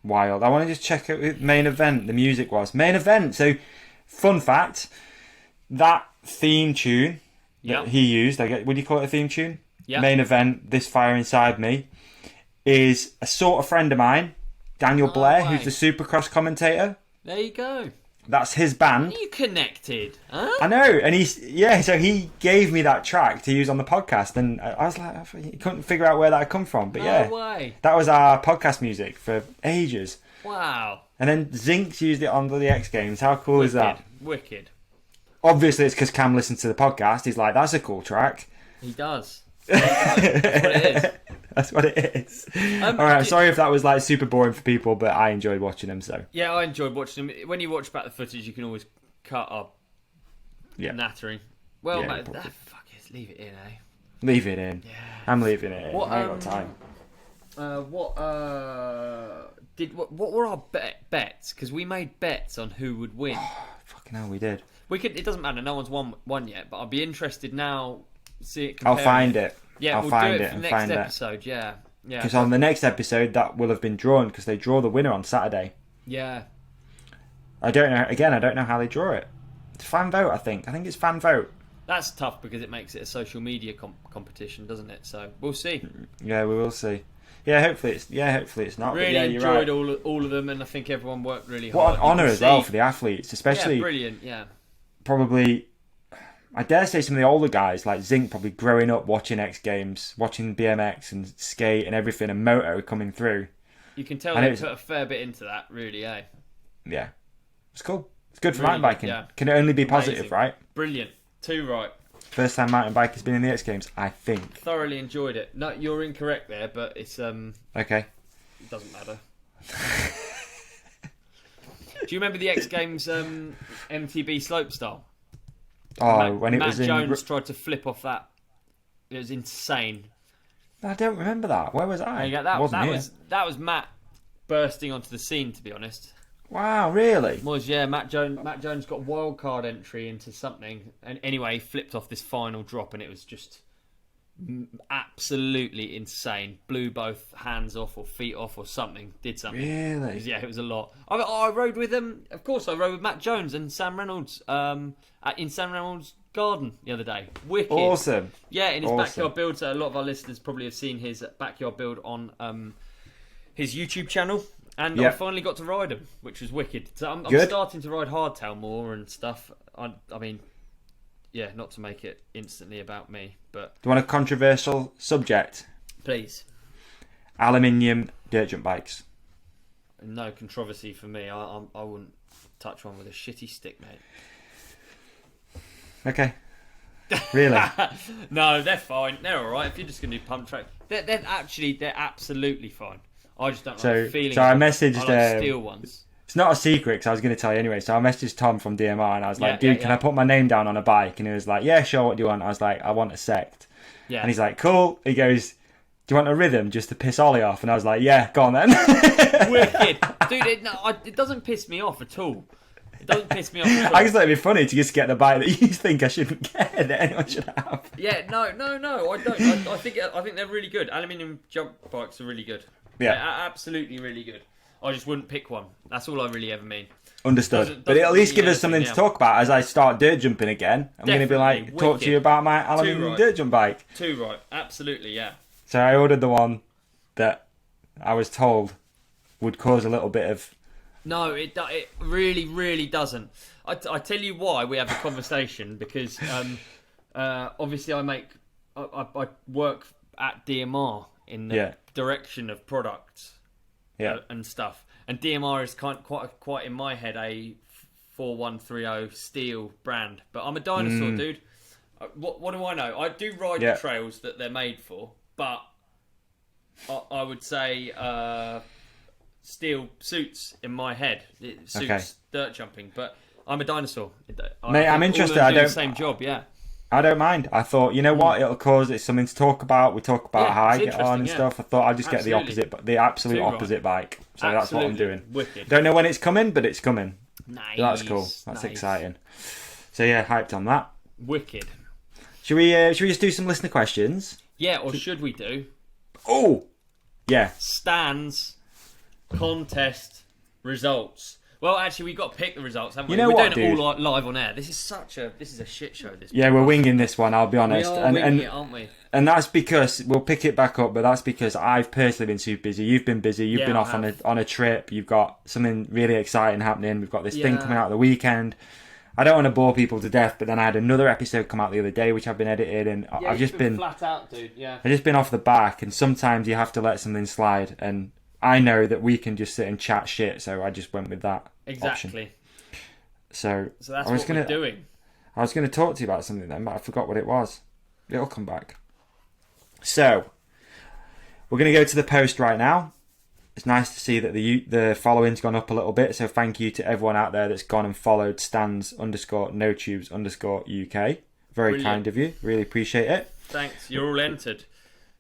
wild. I want to just check out the main event. The music was main event. So, fun fact: that theme tune Yeah. that he used. Would you call it a theme tune? Yeah. Main event. This fire inside me is a sort of friend of mine, Daniel Blair, way. who's the Supercross commentator. There you go. That's his band. Are you connected? Huh? I know, and so he gave me that track to use on the podcast, and I was like, I couldn't figure out where that had come from, but yeah, No way. that was our podcast music for ages. Wow. And then Zinx used it on the X Games. How cool is that? Wicked. Obviously, it's because Cam listens to the podcast. He's like, that's a cool track. He does. That's what it is. That's what it is. All right, sorry if that was like super boring for people, but I enjoyed watching them. So Yeah, I enjoyed watching them. When you watch back the footage, you can always cut up yeah, nattering. Well, Yeah, mate, probably. fuck it, leave it in, eh? leave it in. Yeah. I'm leaving it in. What, I ain't got time. What were our bets? Because we made bets on who would win. Fucking hell, we did. We could. It doesn't matter. No one's won yet. But I'd be interested now. See it. I'll comparing find it. Yeah, I'll we'll find do it it for and the find next it. episode. Yeah, yeah, Because on the next episode, that will have been drawn because they draw the winner on Saturday. yeah. I don't know. Again, I don't know how they draw it. It's fan vote, I think. I think it's fan vote. That's tough because it makes it a social media competition, doesn't it? So we'll see. Yeah, we will see. Yeah, hopefully it's not. Really but yeah, you're enjoyed right. all of them, and I think everyone worked really hard. What an You honour can as well see- for the athletes, especially Yeah, brilliant. Yeah, probably. I dare say some of the older guys like Zinc probably growing up watching X Games, watching BMX and skate and everything, and moto coming through. you can tell And they it was- put a fair bit into that. Really, eh? Yeah, it's cool. It's good for Really mountain biking. good, yeah. Can only be positive, Amazing. right? Brilliant. Too right. First time mountain bike has been in the X Games, I think. Thoroughly enjoyed it. No, you're incorrect there, but it's Okay. it doesn't matter. Do you remember the X Games MTB slopestyle? Oh, when it Matt was in. Jones tried to flip off that. It was insane. I don't remember that. Where was I? There you go. That Wasn't here. was Matt bursting onto the scene. To be honest, Wow, really? Matt Jones got wild card entry into something, and anyway, he flipped off this final drop, and it was just absolutely insane. Blew both hands off or feet off or something. Did something. Really? Yeah, it was a lot. I rode with them. Of course, I rode with Matt Jones and Sam Reynolds in Sam Reynolds' garden the other day. Wicked. Awesome. Yeah, in his Awesome. backyard build. So a lot of our listeners probably have seen his backyard build on his YouTube channel. And I Yep. finally got to ride him, which was wicked. So I'm Good. starting to ride hardtail more and stuff. I mean, yeah, not to make it instantly about me, but Do you want a controversial subject? please, Aluminium dirt jump bikes. no controversy for me. I wouldn't touch one with a shitty stick, mate. Okay. Really? No, they're fine. They're all right. If you're just going to do pump track, they're absolutely fine. I just don't like So- the feeling. so I of them. messaged, I like steel ones. It's not a secret because I was going to tell you anyway. So I messaged Tom from DMR and I was like, Yeah, dude, yeah, can yeah. I put my name down on a bike? And he was like, yeah, sure. What do you want? I was like, I want a sect. Yeah. And he's like, cool. He goes, do you want a rhythm just to piss Olly off? And I was like, yeah, go on then. Wicked, dude. It doesn't piss me off at all. It doesn't piss me off at all. I just thought it'd be funny to just get the bike that you think I shouldn't get that anyone should have. Yeah, no, I don't. I think they're really good. Aluminium jump bikes are really good. Yeah. They're absolutely really good. I just wouldn't pick one. That's all I really ever mean. Understood. Doesn't But it'll at least mean give us something anything, to talk about as I start dirt jumping again. I'm going to be like, Definitely, talk to you wicked. about my aluminium right. dirt jump bike. Too right. Absolutely, yeah. So I ordered the one that I was told would cause a little bit of... No, it really, really doesn't. I tell you why we have a conversation because obviously I work at DMR in the Yeah. direction of products and stuff, and DMR is quite in my head a 4130 steel brand, but I'm a dinosaur dude. What do I know? I do ride Yeah. the trails that they're made for, but I would say steel suits in my head. It suits Okay. dirt jumping, but I'm a dinosaur. Mate, I'm think interested. all of them I do the don't- same job, yeah. I don't mind. I thought, you know what, it'll cause it something to talk about. We talk about Yeah, how I it's get on and interesting, yeah. stuff. I thought I'd just get the Absolutely. opposite, the absolute Too right. opposite bike. So that's what I'm Absolutely. doing. Wicked. Don't know when it's coming, but it's coming. Nice. So that's cool. That's nice. exciting. So yeah, hyped on that. Wicked. Should we just do some listener questions? Yeah, or should we do Oh, yeah. stands, contest, results? Well, actually, we've got to pick the results, haven't we? You know We're what, doing it dude? all live on air. This is a shit show. This Yeah, we're winging this one. I'll be we honest, are winging it, aren't we? and that's because we'll pick it back up. But that's because I've personally been super busy. You've been busy. You've Yeah, been I off have. on a trip. You've got something really exciting happening. We've got this thing Yeah. coming out the weekend. I don't want to bore people to death, but then I had another episode come out the other day, which I've been editing, and I've just been flat out, dude. Yeah. I've just been off the back. And sometimes you have to let something slide. And I know that we can just sit and chat shit, so I just went with that option. Exactly. So So that's I was what gonna we're doing. I was going to talk to you about something then, but I forgot what it was. It'll come back. So, we're going to go to the post right now. It's nice to see that the following's gone up a little bit, so thank you to everyone out there that's gone and followed stands_notubes_UK. Very Brilliant. kind of you. Really appreciate it. Thanks. You're all entered.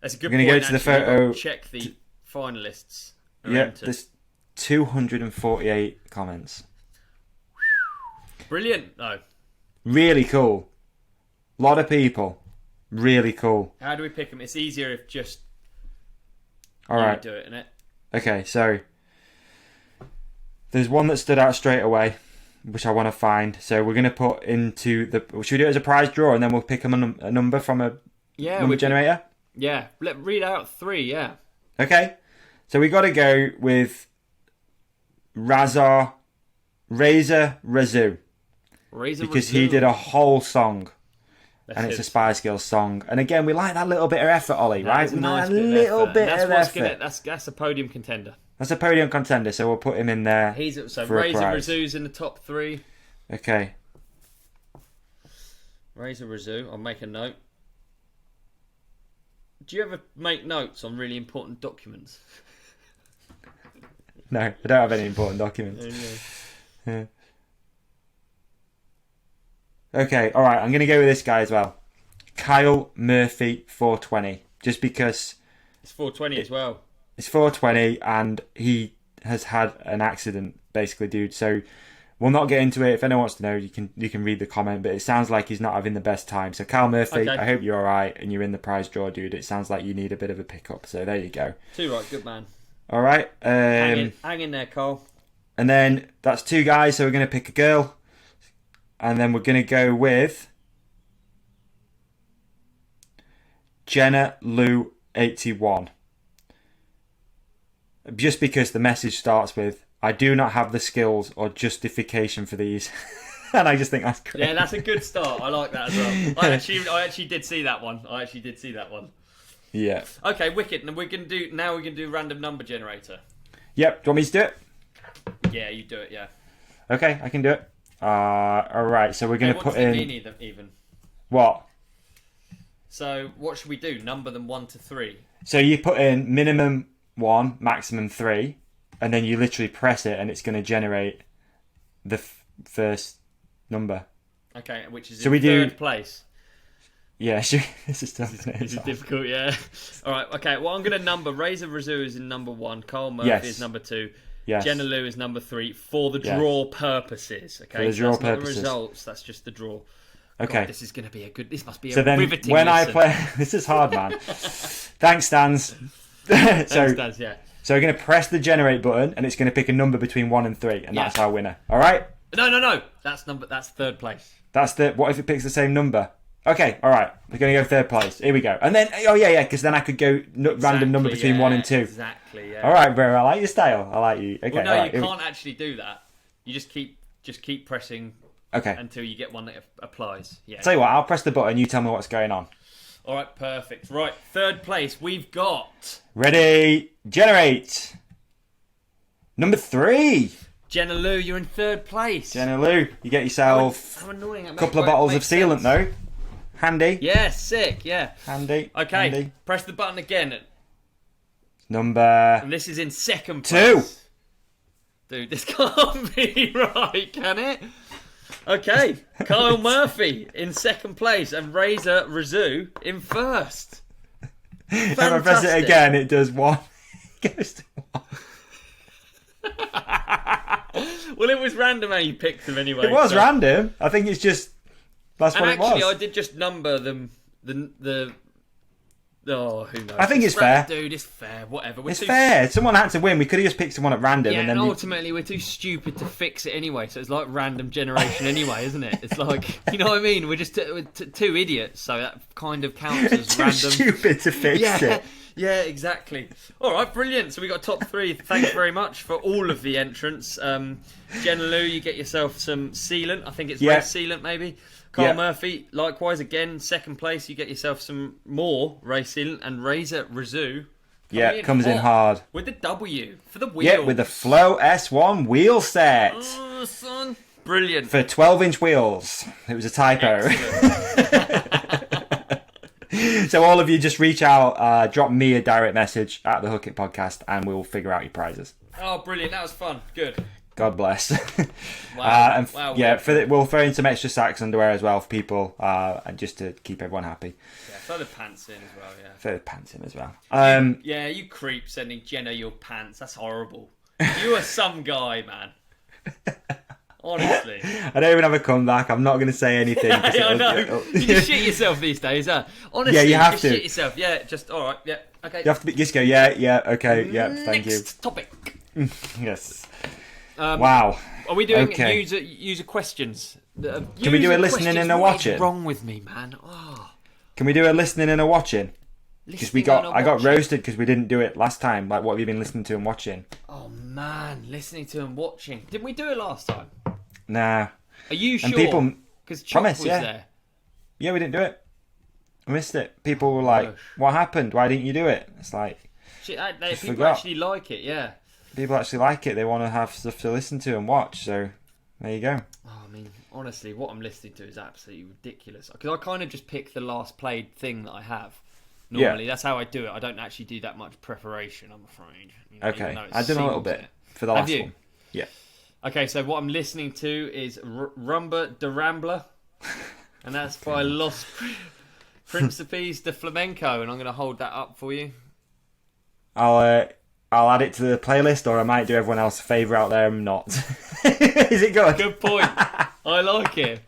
That's a good We're point. gonna go to the actually. You've got photo- Check the finalists. Are Yeah, entered. there's 248 comments. Brilliant, though. Really cool. Lot of people. Really cool. How do we pick them? It's easier if just All you right. do it, innit? Okay, so there's one that stood out straight away, which I want to find. So we're going to put into the... Should we do it as a prize draw and then we'll pick a number from a Yeah, number generator? Yeah, read out 3, yeah. Okay, so we got to go with Razor Razoo Razor because he did a whole song. That's And it's a it. Spice Girls song. And again, we like that little bit of effort, Ollie, That right? is a We nice like a bit of little effort. bit That's of what's effort. that's a podium contender. That's a podium contender, so we'll put him in there. He's so for a Razor prize. Razoo's in the top 3. Okay. Razor Razoo, I'll make a note. Do you ever make notes on really important documents? No, I don't have any important documents. Yeah. Okay, alright, I'm going to go with this guy as well. Kyle Murphy 420. Just because It's 420 as well. it's 420 and he has had an accident, basically, dude. So we'll not get into it. If anyone wants to know, you can read the comment. But it sounds like he's not having the best time. So Kyle Murphy, Okay. I hope you're all right and you're in the prize draw, dude. It sounds like you need a bit of a pickup. So there you go. Too right, good man. All right. Hang in there, Cole. And then that's 2 guys. So we're going to pick a girl. And then we're going to go with Jenna Lou 81. Just because the message starts with, I do not have the skills or justification for these. And I just think that's great. Yeah, that's a good start. I like that as well. I actually did see that one. Yeah. Okay, wicked. And we're gonna do random number generator. Yep. Do you want me to do it? Yeah, you do it. Yeah. Okay, I can do it. All right. So we're going to What put does it in... mean even? What? So what should we do? Number them 1 to 3. So you put in minimum 1, maximum 3, and then you literally press it and it's going to generate the first number. Okay, which is So in we do- third place. Yeah, sure. This is tough. This is difficult, yeah. All right, okay. Well, I'm going to number Razor Razoo is in number 1. Carl Murphy Yes. is number 2. Yes. Jenna Lou is number 3 for the Yes. draw purposes. Okay, For the draw that's not the purposes. results. That's just the draw. Okay. God, this is going to be a good. This must be So a then riveting. when I listen. play... This is hard, man. Thanks, Stans. Thanks, Daz, yeah. So we're going to press the generate button and it's going to pick a number between 1 and 3, and that's our winner. All right? No. That's third place. That's the... What if it picks the same number? Okay, all right. We're going to go third place. Here we go. And then... Oh, yeah, because then I could go random number between 1 and 2. Exactly. Yeah. All right, bro. I like your style. I like you. Okay, Well, no, all right. you can't actually do that. You just keep pressing Okay. until you get one that applies. Yeah. Tell you what, I'll press the button. You tell me what's going on. All right, perfect. Right, third place. We've got Ready? Generate. Number 3. Jenna Lou. You're in third place. Jenna Lou, you get yourself How annoying. a couple of bottles of sealant, though. Handy. Yeah, sick. Yeah. Handy. Okay. Handy. Press the button again. Number... And this is in second place. 2. Dude, this can't be right, can it? Okay. Kyle Murphy in second place and Razor Razoo in first. If I press it again, it does 1. It goes to 1. Well, it was random how you picked them anyway. It was so- random. I think it's just... That's And what it actually, was. I did just number them. Oh, who knows? I think it's fair. Dude, it's fair. Whatever. We're It's too fair. Someone had to win. We could have just picked someone at random. Yeah, and and then ultimately we're too stupid to fix it anyway. So it's like random generation anyway, isn't it? It's like, you know what I mean? We're just we're two idiots, so that kind of counts as too random. stupid to fix it. Yeah, exactly. All right, brilliant. So we got top 3. Thanks very much for all of the entrants. Jenna Lou, you get yourself some sealant. I think it's race sealant, maybe. Carl Murphy, likewise, again, second place. You get yourself some more race sealant. And Razor Razoo Comes in hard. with the W for the wheel. Yeah, with the Flow S1 wheel set. Oh, son. Brilliant. For 12-inch wheels. It was a typo. So all of you just reach out, drop me a direct message at the Hook It Podcast, and we'll figure out your prizes. Oh, brilliant. That was fun. Good. God bless. Wow. We'll throw in some extra Sax underwear as well for people, and just to keep everyone happy. Yeah, throw the pants in as well, yeah. Throw the pants in as well. Yeah, you creep sending Jenna your pants. That's horrible. You are some guy, man. Honestly. I don't even have a comeback. I'm not going to say anything. I know. You just shit yourself these days, huh? Honestly, Yeah, you have just to. shit yourself. Yeah, just, alright, yeah, okay. You have to just go, yeah, okay, yeah, thank you. Next topic. Yes. Wow. Are we doing Okay. user questions? Can we do a listening and a What watching? is wrong with me, man? Oh. Can we do a listening and a watching? Because I got roasted because we didn't do it last time. Like, what have you been listening to and watching? Oh man, listening to and watching. Didn't we do it last time? Nah. Are you sure? And people Because Chop promise, was yeah. there. Yeah, we didn't do it. I missed it. People were like, "What happened? Why didn't you do it?" It's like People forgot. actually like it, yeah. people actually like it. They want to have stuff to listen to and watch. So there you go. Oh, I mean, honestly, what I'm listening to is absolutely ridiculous. Because I kind of just pick the last played thing that I have. Normally, that's how I do it. I don't actually do that much preparation, I'm afraid. You know, Okay, even though it's I did a little singles bit in it. for the Have last you? one. Yeah. Okay, so what I'm listening to is Rumba de Rambla, and that's by Los Principes de Flamenco, and I'm going to hold that up for you. I'll I'll add it to the playlist, or I might do everyone else a favour out there and not. Is it good? Good point. I like it.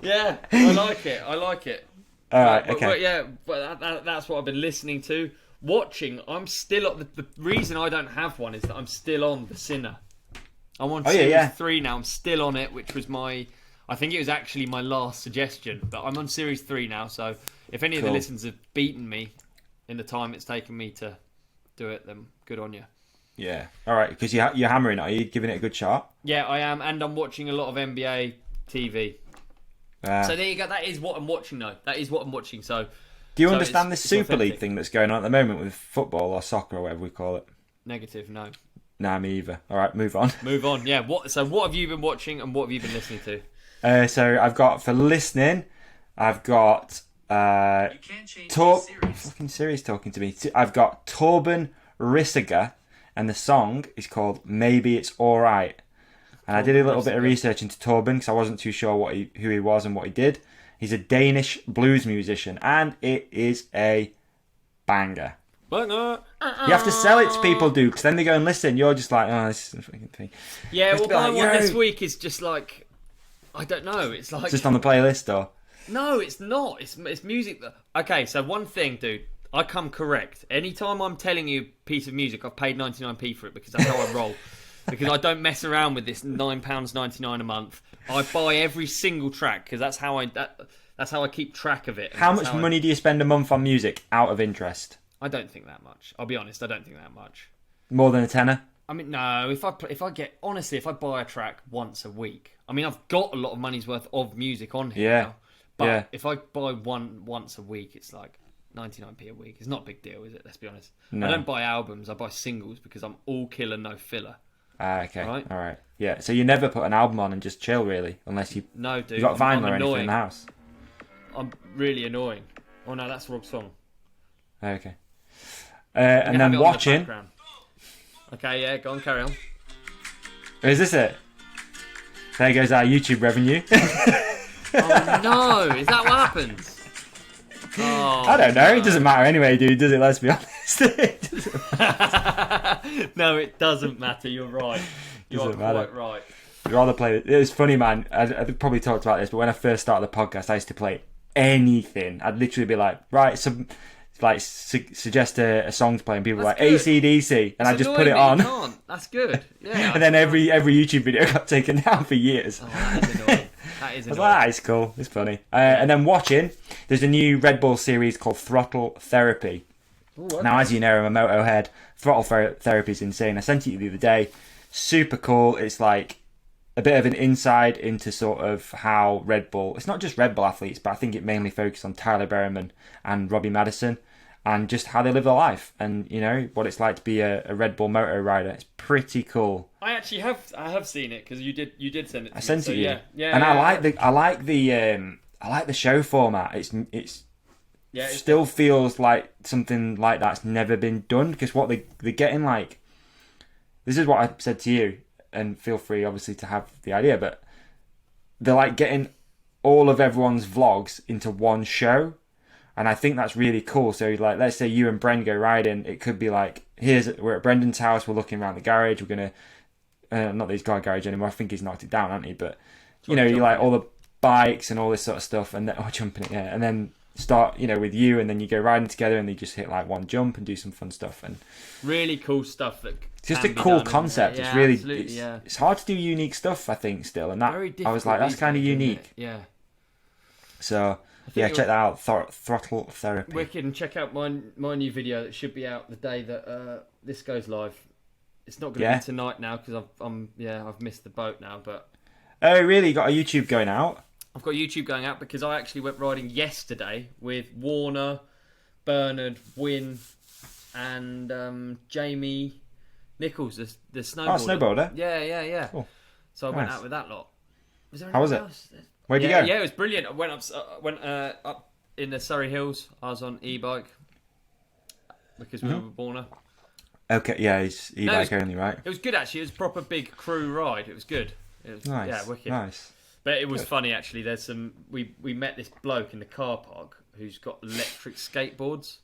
Yeah, I like it. I like it. All right, But, okay. but yeah, but that's what I've been listening to. Watching, I'm still on the reason I don't have one is that I'm still on The Sinner. I'm on series 3 now. I'm still on it, which was I think it was actually my last suggestion, but I'm on series 3 now. So if any of the listeners have beaten me in the time it's taken me to do it, then good on you. Yeah. All right, because you're hammering it. Are you giving it a good shot? Yeah, I am, and I'm watching a lot of NBA TV. So there you go. That is what I'm watching, though. That is what I'm watching. So, do you understand this it's Super League authentic. thing that's going on at the moment with football or soccer or whatever we call it? Negative, no. Nah, me either. All right, move on. Move on. Yeah. What have you been watching and what have you been listening to? So I've got for listening, I've got fucking Siri's talking to me. I've got Torben Rissiger, and the song is called "Maybe It's Alright." And I did a little bit of research into Torben because I wasn't too sure who he was and what he did. He's a Danish blues musician, and it is a banger. You have to sell it to people, dude, because then they go and listen. You're just like, oh, this is a fucking thing. Yeah, well, my like, one this week is just like, I don't know. It's like just on the playlist, or no, it's not. It's music that. Okay, so one thing, dude. I come correct. Anytime I'm telling you a piece of music, I've paid 99p for it because that's how I roll. Because I don't mess around with this £9.99 a month. I buy every single track because that's how I keep track of it. How much money do you spend a month on music out of interest? I don't think that much. I'll be honest. I don't think that much. More than a tenner? I mean, no. If I buy a track once a week, I mean, I've got a lot of money's worth of music on here. Yeah. Now, but Yeah. if I buy one once a week, it's like 99p a week. It's not a big deal, is it? Let's be honest. No. I don't buy albums. I buy singles because I'm all killer, no filler. Okay. Right. All right. Yeah. So you never put an album on and just chill, really, unless you No, dude. got I'm vinyl or anything annoying. in the house. I'm really annoying. Oh no, that's the wrong song. Okay. You And have it then on the watching. background. Okay, yeah, go on, carry on. Is this it? There goes our YouTube revenue. Oh no, is that what happens? Oh, I don't know. It doesn't matter anyway, dude. Does it? Let's be honest. No, it doesn't matter. You're right. You are Doesn't matter. quite right. I'd rather play it. It was funny, man. I probably talked about this, but when I first started the podcast, I used to play anything. I'd literally be like, right, suggest a song to play, and people were like That's good. AC/DC, and I It's just put it annoying on. that you can't. That's good. Yeah. And then every YouTube video got taken down for years. Oh, that is annoying. That is I was annoying. like, it's cool, it's funny. And then watching, there's a new Red Bull series called Throttle Therapy. Ooh, okay. Now, as you know, I'm a moto head. Throttle Therapy is insane. I sent it to you the other day. Super cool. It's like a bit of an insight into sort of how Red Bull, it's not just Red Bull athletes, but I think it mainly focuses on Tyler Berryman and Robbie Madison and just how they live their life and, you know, what it's like to be a Red Bull moto rider. It's pretty cool. I actually have seen it because you did send it to me. I sent it to you. Yeah. And yeah, I like the show format. It still feels like something like that's never been done because what they're getting like, this is what I said to you, and feel free obviously to have the idea, but they're like getting all of everyone's vlogs into one show, and I think that's really cool. So like, let's say you and Bren go riding, it could be like, we're at Brendan's house, we're looking around the garage, we're gonna not that he's got a garage anymore, I think he's knocked it down, hasn't he? But you know, you like all the bikes and all this sort of stuff, and then jumping it, yeah, and then start, you know, with you, and then you go riding together, and they just hit like one jump and do some fun stuff, and really cool stuff that it's just can a be cool done, concept. yeah, It's really, absolutely, yeah. it's hard to do unique stuff, I think, still, and that Very I was like, difficult that's kind of these days, isn't unique. it? Yeah. So yeah, check that out. Throttle Therapy. Wicked, and check out my new video that should be out the day that this goes live. It's not going to be tonight now because I've missed the boat now, but Oh, really? You got a YouTube going out? I've got YouTube going out because I actually went riding yesterday with Warner, Bernard, Wynn, and Jamie Nichols, the snowboarder. Oh, snowboarder? Yeah. Cool. So I went Nice. out with that lot. Was there How was anyone it? else? Where'd you Yeah, go? yeah, it was brilliant. I went up in the Surrey Hills. I was on e-bike because we were with Warner. Okay, yeah, he's e-bike only, right? It was good actually. It was a proper big crew ride. It was good. It was Nice. yeah, wicked. Nice. But it was funny actually. There's some we met this bloke in the car park who's got electric skateboards.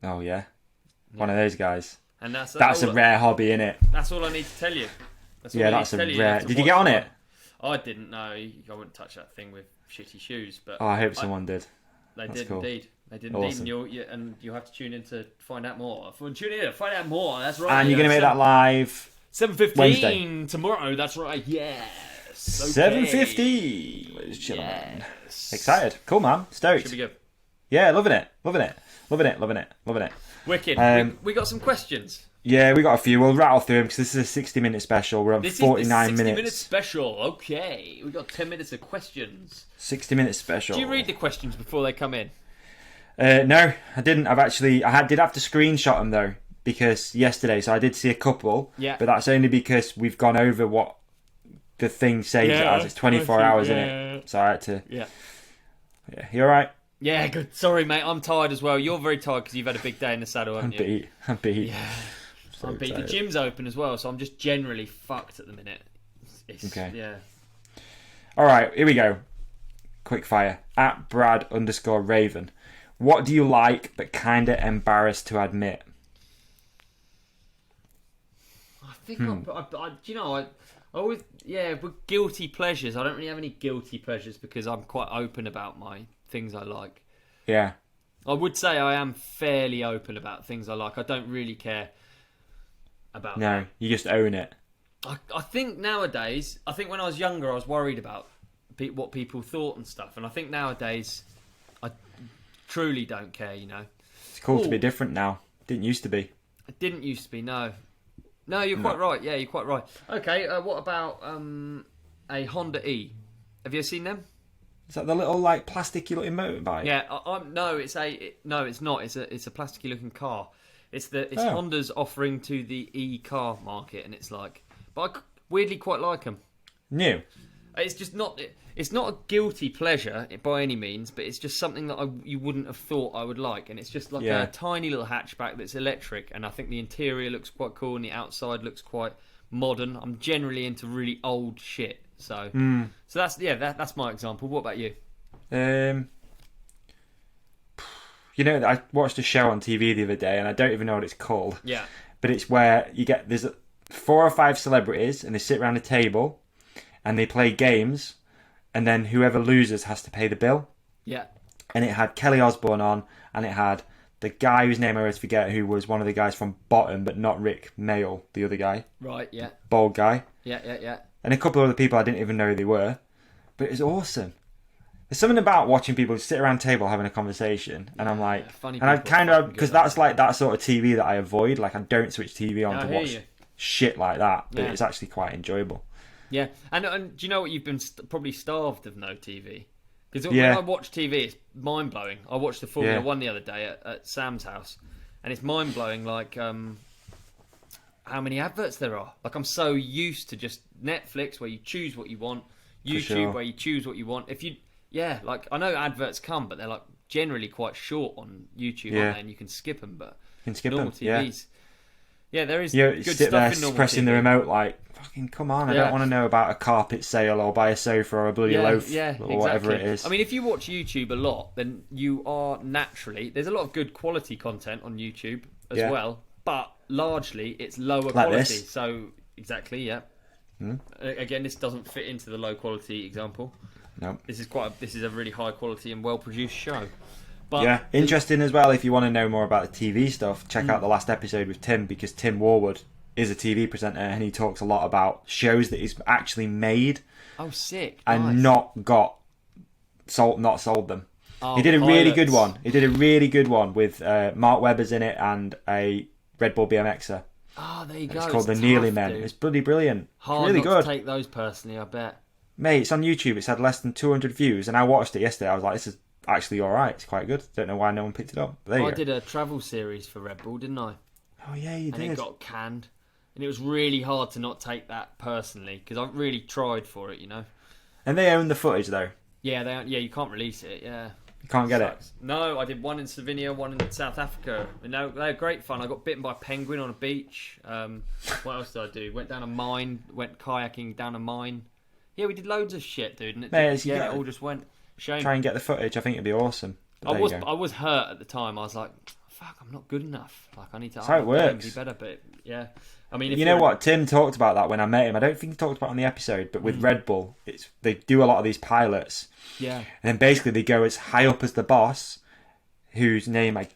Oh yeah. One of those guys. And that's a rare hobby, innit? That's all I need to tell you. That's all Yeah, I need that's to a tell you. rare. Did you get on it? I didn't know. I wouldn't touch that thing with shitty shoes, but Oh, I hope someone did. They That's did cool. indeed. They did Awesome. indeed. And you'll have to tune in to find out more. Tune in to find out more. That's right. And you're going to make that live 7:15 Wednesday. Tomorrow. That's right. Yes. Okay. 7:50. Ladies and gentlemen. Excited. Cool, man. Stoked. Should be good. Yeah, loving it. Loving it. Loving it. Loving it. Loving it. Wicked. We got some questions. Yeah, we got a few. We'll rattle through them because this is a 60-minute special. We're on This 49 is the 60 minutes. minute special. Okay. We got 10 minutes of questions. 60-minute special. Do you read the questions before they come in? No, I didn't. I did have to screenshot them though because yesterday. So I did see a couple. Yeah. But that's only because we've gone over what the thing saves it as. It's 24 hours in it. So I had to. Yeah. Yeah. You all right? Yeah, good. Sorry, mate. I'm tired as well. You're very tired because you've had a big day in the saddle, haven't you? I'm beat. Yeah. So I'm beat. The excited. gym's open as well, so I'm just generally fucked at the minute. Okay. Yeah. All right, here we go. Quick fire. At Brad_Raven. What do you like but kind of embarrassed to admit? I think I always, with guilty pleasures, I don't really have any guilty pleasures because I'm quite open about my things I like. Yeah. I would say I am fairly open about things I like. I don't really care about No, you just own it. I think nowadays, when I was younger, I was worried about what people thought and stuff. And I think nowadays, I truly don't care, you know. It's cool to be different now. Didn't used to be. It didn't used to be, no. No, you're quite right. Yeah, you're quite right. Okay, what about a Honda E? Have you seen them? Is that the little like plasticky looking motorbike? Yeah, no, it's not. It's a plasticky looking car. It's Honda's offering to the e-car market, and it's like, but I weirdly quite like them. New. It's just not. It's not a guilty pleasure by any means, but it's just something that you wouldn't have thought I would like, and it's just like a tiny little hatchback that's electric, and I think the interior looks quite cool, and the outside looks quite modern. I'm generally into really old shit, so that's my example. What about you? You know, I watched a show on TV the other day, and I don't even know what it's called. Yeah. But it's where there's 4 or 5 celebrities, and they sit around a table, and they play games, and then whoever loses has to pay the bill. Yeah. And it had Kelly Osbourne on, and it had the guy whose name I always forget, who was one of the guys from Bottom, but not Rick Mayall, the other guy. Right, yeah. Bald guy. Yeah. And a couple of other people I didn't even know who they were. But it was awesome. There's something about watching people sit around a table having a conversation, and I'm like, funny and I people kind are of, fucking because good at that's like that sort of TV that I avoid. Like I don't switch TV on I to hear watch you. shit like that, but Yeah. it's actually quite enjoyable. Yeah, and do you know what? You've been probably starved of no TV. Because Yeah. when I watch TV, it's mind blowing. I watched the Formula One the other day at Sam's house, and it's mind blowing. Like how many adverts there are. Like I'm so used to just Netflix where you choose what you want, YouTube sure. where you choose what you want. Like I know adverts come, but they're like generally quite short on YouTube, aren't they? And you can skip them. But You can skip normal them. Yeah. TVs, yeah, there is You good sit stuff there in normal pressing TV. the remote like, fucking come on, I Yeah. don't want to know about a carpet sale or buy a sofa or a bloody loaf or whatever it is. I mean, if you watch YouTube a lot, then you are naturally... There's a lot of good quality content on YouTube as well, but largely it's lower quality. This. So, exactly, yeah. Again, this doesn't fit into the low quality example. No. This is a really high quality and well produced show. But Yeah, interesting as well. If you want to know more about the TV stuff, check out the last episode with Tim, because Tim Warwood is a TV presenter and he talks a lot about shows that he's actually made Oh, sick! and Nice. not sold them. Oh, He did a really good pilots. one. He did a really good one with Mark Webber's in it and a Red Bull BMXer. Oh, there you go. It's called The tough, Nearly Men. dude. It's bloody brilliant. Hard it's really not good. to take those personally, I bet. Mate, it's on YouTube. It's had less than 200 views, and I watched it yesterday. I was like, this is actually all right. It's quite good. Don't know why no one picked it up. But there you I go. did a travel series for Red Bull, didn't I? Oh yeah, you And did. it got canned. And it was really hard to not take that personally, because I really tried for it, you know. And they own the footage though. Yeah, you can't release it. Yeah, You can't get Sucks. No, I did one in Slovenia, one in South Africa. And they were great fun. I got bitten by a penguin on a beach. What else did I do? Went down a mine. Went kayaking down a mine. Yeah, we did loads of shit, dude. And Mate, it all just went. Shame. Try and get the footage. I think it'd be awesome. But there you go. I was hurt at the time. I was like, fuck, I'm not good enough. Like, I need to That's how it works. be better. But yeah, I mean, if You know what? Tim talked about that when I met him. I don't think he talked about it on the episode, but with Red Bull, they do a lot of these pilots. Yeah. And then basically they go as high up as the boss, whose name, I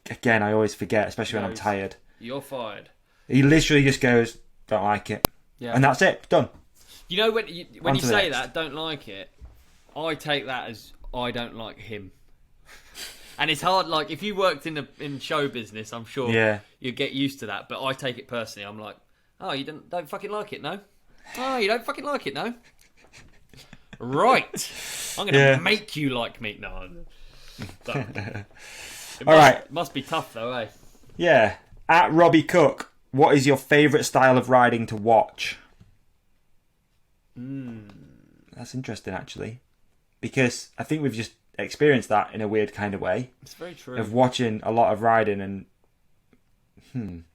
always forget, especially when I'm tired. You're fired. He literally just goes, don't like it. Yeah. And that's it. Done. You know, when you to the say next. that, don't like it, I take that as I don't like him. And it's hard, like, if you worked in show business, I'm sure you'd get used to that. But I take it personally. I'm like, oh, you don't fucking like it, no? Oh, you don't fucking like it, no? Right. I'm going to make you like me. No. It must be tough, though, eh? Yeah. At Robbie Cook, what is your favourite style of riding to watch? That's interesting, actually. Because I think we've just experienced that in a weird kind of way. It's very true. Of watching a lot of riding and...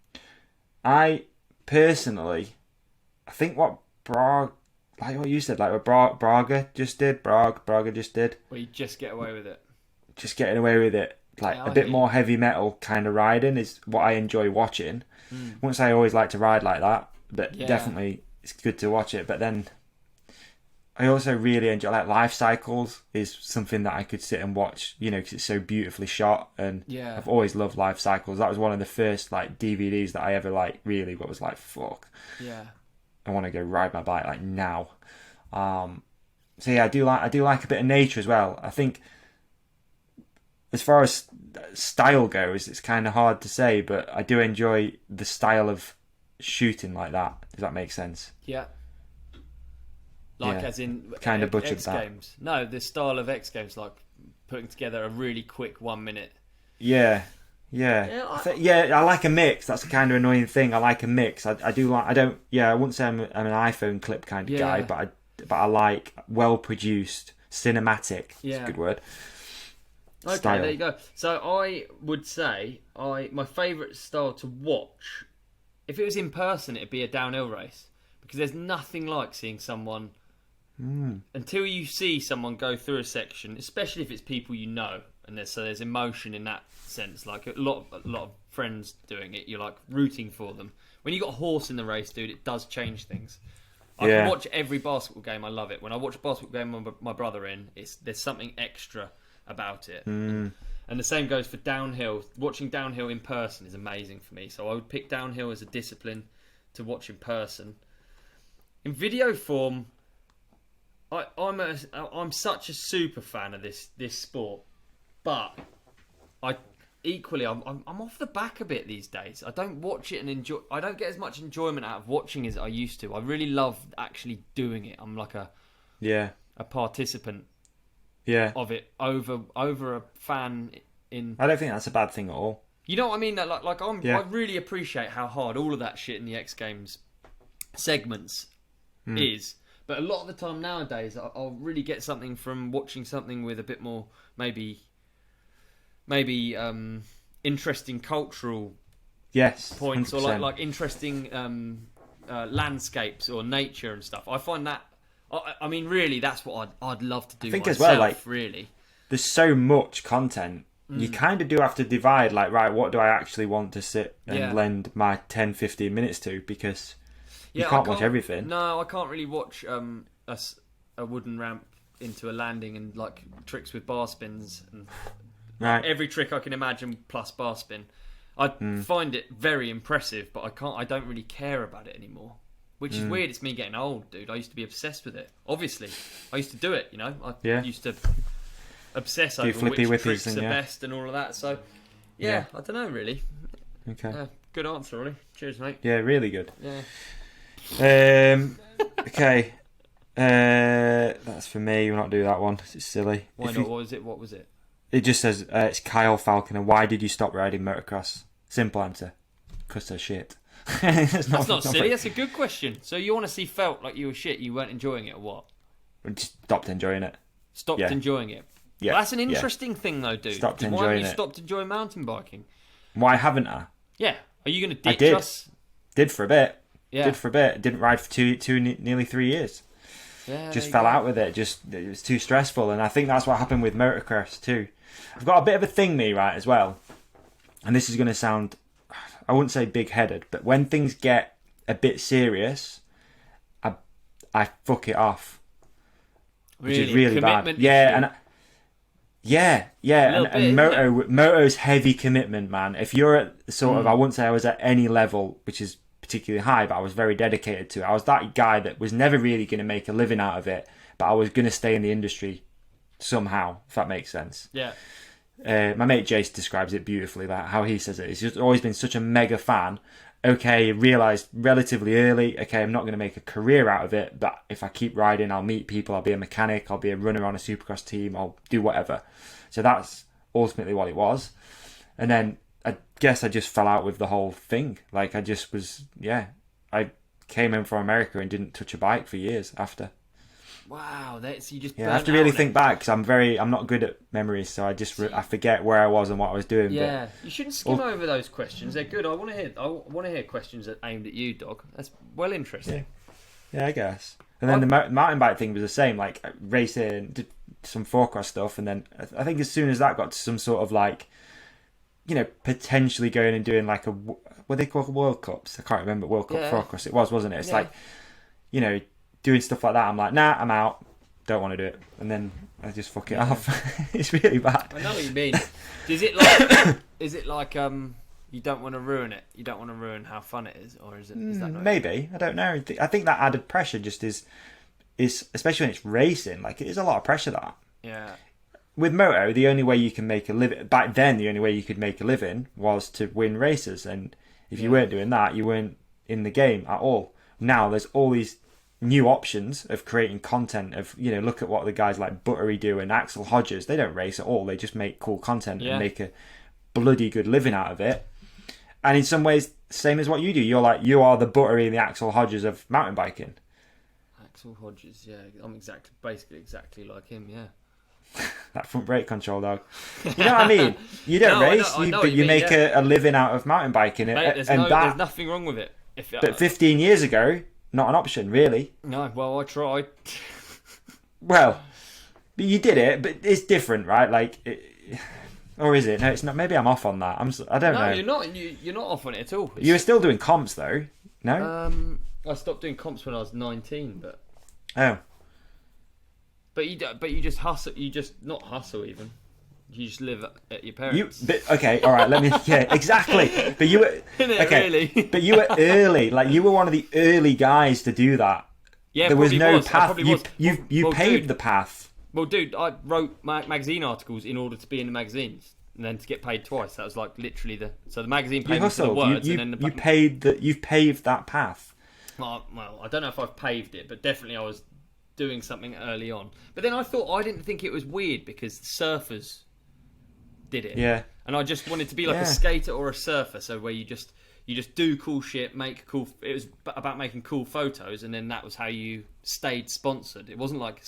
I personally... I think what like what you said, like what Braga just did. Braga just did. Well, you just get away with it. Just getting away with it. Like a bit more heavy metal kind of riding is what I enjoy watching. Once I always like to ride like that, but definitely it's good to watch it. But then I also really enjoy, like, life cycles is something that I could sit and watch, you know, because it's so beautifully shot. And I've always loved life cycles. That was one of the first like DVDs that I ever like really was like, fuck. Yeah. I want to go ride my bike like now. So yeah, I do like a bit of nature as well. I think as far as style goes, it's kind of hard to say, but I do enjoy the style of shooting like that. Does that make sense? Yeah. Like, as in kind of butchered X that. Games. No, the style of X Games, like putting together a really quick 1 minute. Yeah. I like a mix. That's a kind of annoying thing. I like a mix. I do like. I don't. Yeah, I wouldn't say I'm an iPhone clip kind of guy, but I like well produced, cinematic. That's a good word. Okay, Style. there you go. So I would say my favourite style to watch, if it was in person, it'd be a downhill race, because there's nothing like seeing someone until you see someone go through a section, especially if it's people you know, and there's emotion in that sense. Like a lot of friends doing it, you're like rooting for them. When you got a horse in the race, dude, it does change things. I can watch every basketball game. I love it. When I watch a basketball game with my brother in, there's something extra about it. And the same goes for downhill. Watching downhill in person is amazing for me. So I would pick downhill as a discipline to watch in person. In video form, I'm such a super fan of this sport, but I'm off the back a bit these days. I don't watch it and enjoy. I don't get as much enjoyment out of watching as I used to. I really love actually doing it. I'm like a participant of it over a fan in. I don't think that's a bad thing at all. You know what I mean? That I really appreciate how hard all of that shit in the X Games segments is. But a lot of the time nowadays, I'll really get something from watching something with a bit more maybe interesting cultural points, 100%. Or like interesting landscapes or nature and stuff. I find that. I mean, really, that's what I'd love to do. I think myself, as well, like, really, there's so much content. You kind of do have to divide, like, right, what do I actually want to sit and lend my 10-15 minutes to, because you can't watch everything. No, I can't really watch a wooden ramp into a landing and like tricks with bar spins and every trick I can imagine plus bar spin. I find it very impressive, but I don't really care about it anymore. Which is weird. It's me getting old, dude. I used to be obsessed with it. Obviously, I used to do it. You know, I used to obsess over which tricks are best and all of that. So, I don't know really. Okay. Good answer, Olly. Cheers, mate. Yeah, really good. Yeah. Okay. That's for me. We'll not do that one. It's silly. Why not? What was it? It just says it's Kyle Falconer. Why did you stop riding motocross? Simple answer. Because they're shit. That's not silly. That's a good question. So you want to see felt like you were shit? You weren't enjoying it, or what? I just stopped enjoying it. Stopped enjoying it. Yeah. Well, that's an interesting thing, though, dude. Stopped enjoying Why haven't you it. stopped enjoying mountain biking? Why haven't I? Yeah. Are you going to ditch us? Did for a bit. Yeah. Did for a bit. Didn't ride for nearly 3 years. Yeah. Just fell out with it. It was too stressful, and I think that's what happened with motocross too. I've got a bit of a thing, me, right, as well. And this is going to sound, I wouldn't say big-headed, but when things get a bit serious, I fuck it off. Which is really bad. Yeah, and Moto's heavy commitment, man. If you're at sort of, I wouldn't say I was at any level, which is particularly high, but I was very dedicated to it. I was that guy that was never really going to make a living out of it, but I was going to stay in the industry somehow, if that makes sense. Yeah. My mate Jace describes it beautifully, like how he says it. He's just always been such a mega fan. Okay, realised relatively early, okay, I'm not going to make a career out of it, but if I keep riding, I'll meet people, I'll be a mechanic, I'll be a runner on a supercross team, I'll do whatever. So that's ultimately what it was. And then I guess I just fell out with the whole thing. Like I just was, I came home from America and didn't touch a bike for years after. Wow, that's you just. Yeah, I have to really think back because I'm not good at memories, so I forget where I was and what I was doing. Yeah, but, you shouldn't skim over those questions. They're good. I want to hear questions that aimed at you, Dog. That's well interesting. Yeah, I guess. And then the mountain bike thing was the same. Like racing, did some forecross stuff, and then I think as soon as that got to some sort of like, potentially going and doing like what they call World Cups. I can't remember World Cup forecross. It was, wasn't it? It's like, doing stuff like that, I'm like, nah, I'm out. Don't want to do it. And then I just fuck it off. It's really bad. I know what you mean. Is it like you don't want to ruin it? You don't want to ruin how fun it is, or is that not maybe? I don't know. I think that added pressure just is especially when it's racing. Like it is a lot of pressure. That with moto, the only way you can make a living back then, the only way you could make a living was to win races, and if you weren't doing that, you weren't in the game at all. Now there's all these new options of creating content of look at what the guys like Buttery do and Axel Hodges. They don't race at all, they just make cool content and make a bloody good living out of it. And in some ways same as what you do, you are the Buttery and the Axel Hodges of mountain biking. Axel Hodges, I'm basically exactly like him. That front brake control, dog. You know what I mean? You don't race, but you make a living out of mountain biking. Mate, there's nothing wrong with it. But 15 years ago, not an option, really. No, well, I tried. Well, but you did it, but it's different, right? Like, or is it? No, it's not. Maybe I'm off on that. I don't know. No, you're not. You're not off on it at all. You were still doing comps, though. No. I stopped doing comps when I was 19, but. Oh. But you just hustle. You just not hustle even. You just live at your parents. Okay, all right. Let me. Yeah, exactly. But you were okay. Really? But you were early. Like you were one of the early guys to do that. Yeah, there was no path. You paved dude, the path. Well, dude, I wrote magazine articles in order to be in the magazines, and then to get paid twice. That was like literally the magazine paid me for the words, and then you've paved that path. Well, I don't know if I've paved it, but definitely I was doing something early on. But then I didn't think it was weird because surfers did it. Yeah. And I just wanted to be like a skater or a surfer, so where you just do cool shit, it was about making cool photos, and then that was how you stayed sponsored. It wasn't like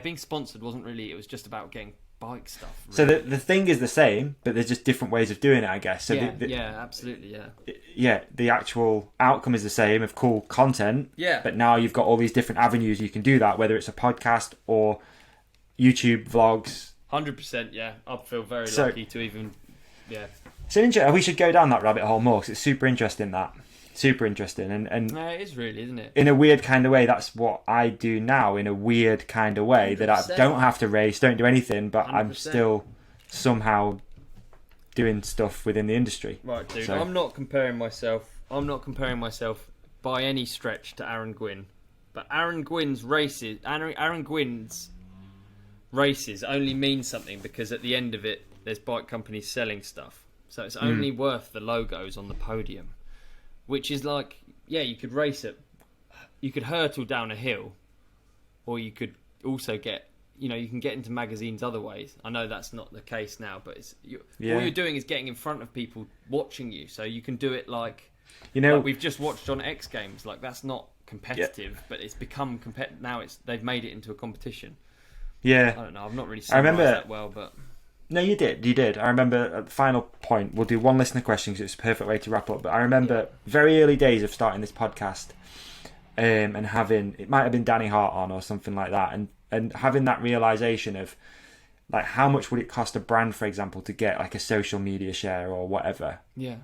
being sponsored wasn't really, it was just about getting bike stuff. Really. So the thing is the same, but there's just different ways of doing it, I guess. So absolutely, the actual outcome is the same of cool content. Yeah. But now you've got all these different avenues you can do that, whether it's a podcast or YouTube vlogs. 100%, yeah. I feel very lucky to even, So we should go down that rabbit hole more because it's super interesting. And no, it is really, isn't it? In a weird kind of way, that's what I do now. In a weird kind of way, 100%. That I don't have to race, don't do anything, but 100%. I'm still somehow doing stuff within the industry. Right, dude. So, I'm not comparing myself by any stretch to Aaron Gwyn, but Aaron Gwyn's races only mean something because at the end of it, there's bike companies selling stuff. So it's only worth the logos on the podium, which is like, you could race it, you could hurtle down a hill, or you could also get, you can get into magazines other ways. I know that's not the case now, but all you're doing is getting in front of people watching you. So you can do it like we've just watched on X Games. Like that's not competitive, but it's become competitive now. They've made it into a competition. Yeah, I don't know. I've not really summarised that well, but no, you did. I remember at the final point. We'll do one listener question because it's a perfect way to wrap up. But I remember very early days of starting this podcast, and having it might have been Danny Hart on or something like that, and having that realization of like how much would it cost a brand, for example, to get like a social media share or whatever? Yeah.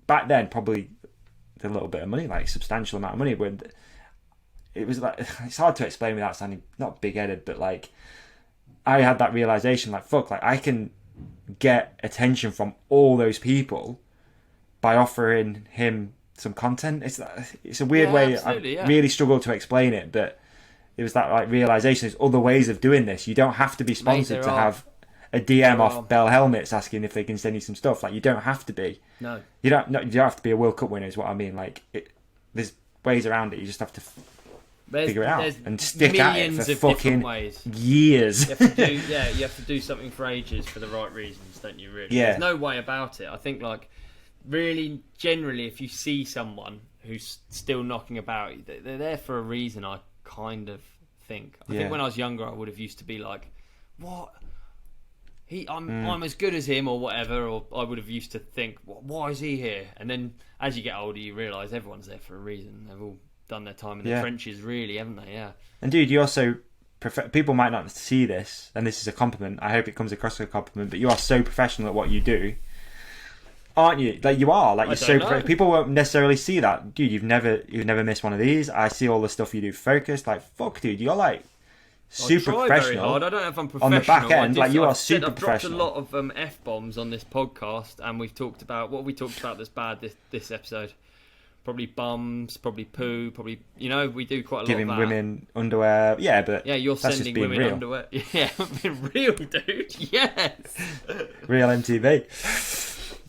Back then, probably a little bit of money, like substantial amount of money. When it was like, it's hard to explain without sounding not big-headed, but like I had that realization, like fuck, like I can get attention from all those people by offering him some content. It's a weird way. I really struggle to explain it, but it was that like realization. There's other ways of doing this. You don't have to be sponsored to have a DM off Bell Helmets asking if they can send you some stuff. Like you don't have to be. No. You don't have to be a World Cup winner. Is what I mean. Like there's ways around it. You just have to figure it out and stick at it for fucking years. You have to do something for ages for the right reasons, don't you? Really. Yeah. There's no way about it. I think like really generally, if you see someone who's still knocking about, they're there for a reason. I kind of think. I think when I was younger, I would have used to be like, what? I'm as good as him or whatever, or I would have used to think, why is he here? And then as you get older, you realise everyone's there for a reason. They've all done their time in the trenches, really, haven't they? Yeah. And dude, you also people might not see this, and this is a compliment. I hope it comes across as a compliment, but you are so professional at what you do, aren't you? Like you are, like you're so. People won't necessarily see that, dude. You've never missed one of these. I see all the stuff you do focused. Like fuck, dude, you're like super professional. Very hard. I don't know if I'm professional. On the back end, like you are super professional. I've dropped a lot of F-bombs on this podcast, and we've talked about what we talked about that's bad this episode. Probably bums, probably poo, probably, we do quite a lot of that. Giving women underwear, but you're sending women real. Underwear. Yeah, being real, dude. Yes. Real MTB.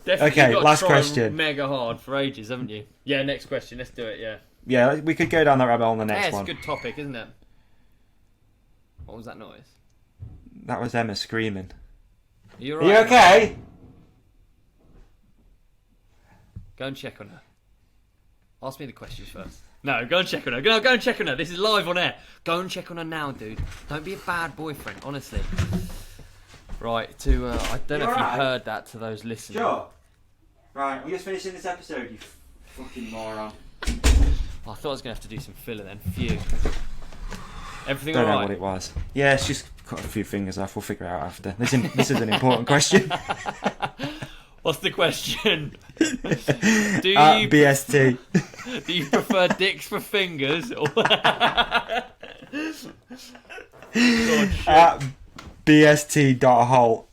Definitely. Okay, last question. Mega hard for ages, haven't you? Yeah, next question. Let's do it. Yeah. Yeah, we could go down that rabbit hole on the next one. It's a good topic, isn't it? What was that noise? That was Emma screaming. Are you okay? Go and check on her. Ask me the questions first. No, go and check on her. Go and check on her. This is live on air. Go and check on her now, dude. Don't be a bad boyfriend, honestly. Right, I don't know if you heard that to those listeners. Sure. Right, we're just finishing this episode, you fucking moron. I thought I was going to have to do some filler then. Phew. Everything alright? Don't know what it was. Yeah, it's just cut a few fingers off. We'll figure it out after. This is an important question. What's the question? Do you BST. Do you prefer dicks for fingers or BST.Holt.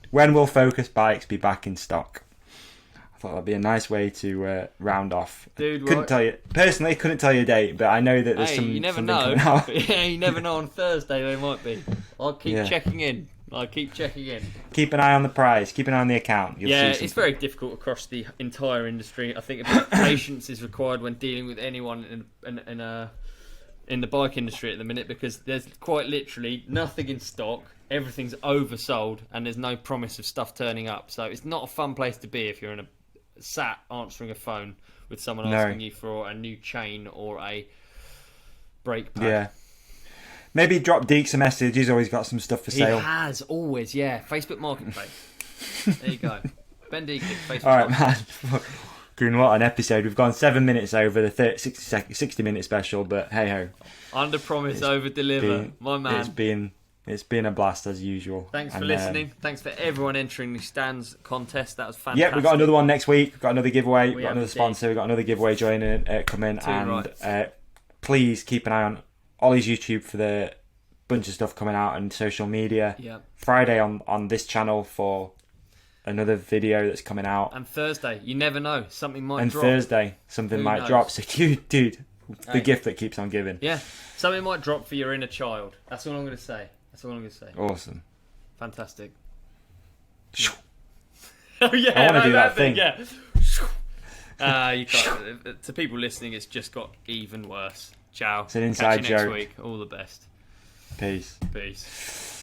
When will Focus bikes be back in stock? I thought that'd be a nice way to round off. Dude, couldn't tell you a date, but I know that there's you never know. Yeah, you never know. On Thursday they might be. I'll keep checking in. Keep an eye on the prize. Keep an eye on the account. You'll see it's very difficult across the entire industry. I think a bit of patience is required when dealing with anyone in the bike industry at the minute, because there's quite literally nothing in stock. Everything's oversold, and there's no promise of stuff turning up. So it's not a fun place to be if you're sat answering a phone with someone asking you for a new chain or a brake pad. Yeah. Maybe drop Deeks a message. He's always got some stuff for sale. He has, always, yeah. Facebook Marketplace. There you go. Ben Deek, Facebook All right, man. Green, what an episode. We've gone 7 minutes over the 60 minute special, but hey ho. Under promise, over deliver. My man. It's been a blast as usual. Thanks for listening. Thanks for everyone entering the Stands contest. That was fantastic. Yeah, we've got another one next week. We've got another giveaway. We've got another sponsor. We've got another giveaway coming. Please keep an eye on Olly's YouTube for the bunch of stuff coming out on social media. Yeah. Friday on this channel for another video that's coming out. And Thursday, you never know, something might drop. And Thursday, something might drop. So dude, the gift that keeps on giving. Yeah, something might drop for your inner child. That's all I'm going to say. Awesome. Fantastic. Oh yeah, I want to do that thing. Yeah. You can't. To people listening, it's just got even worse. Ciao. It's an inside Catch you next joke. week. All the best. Peace. Peace.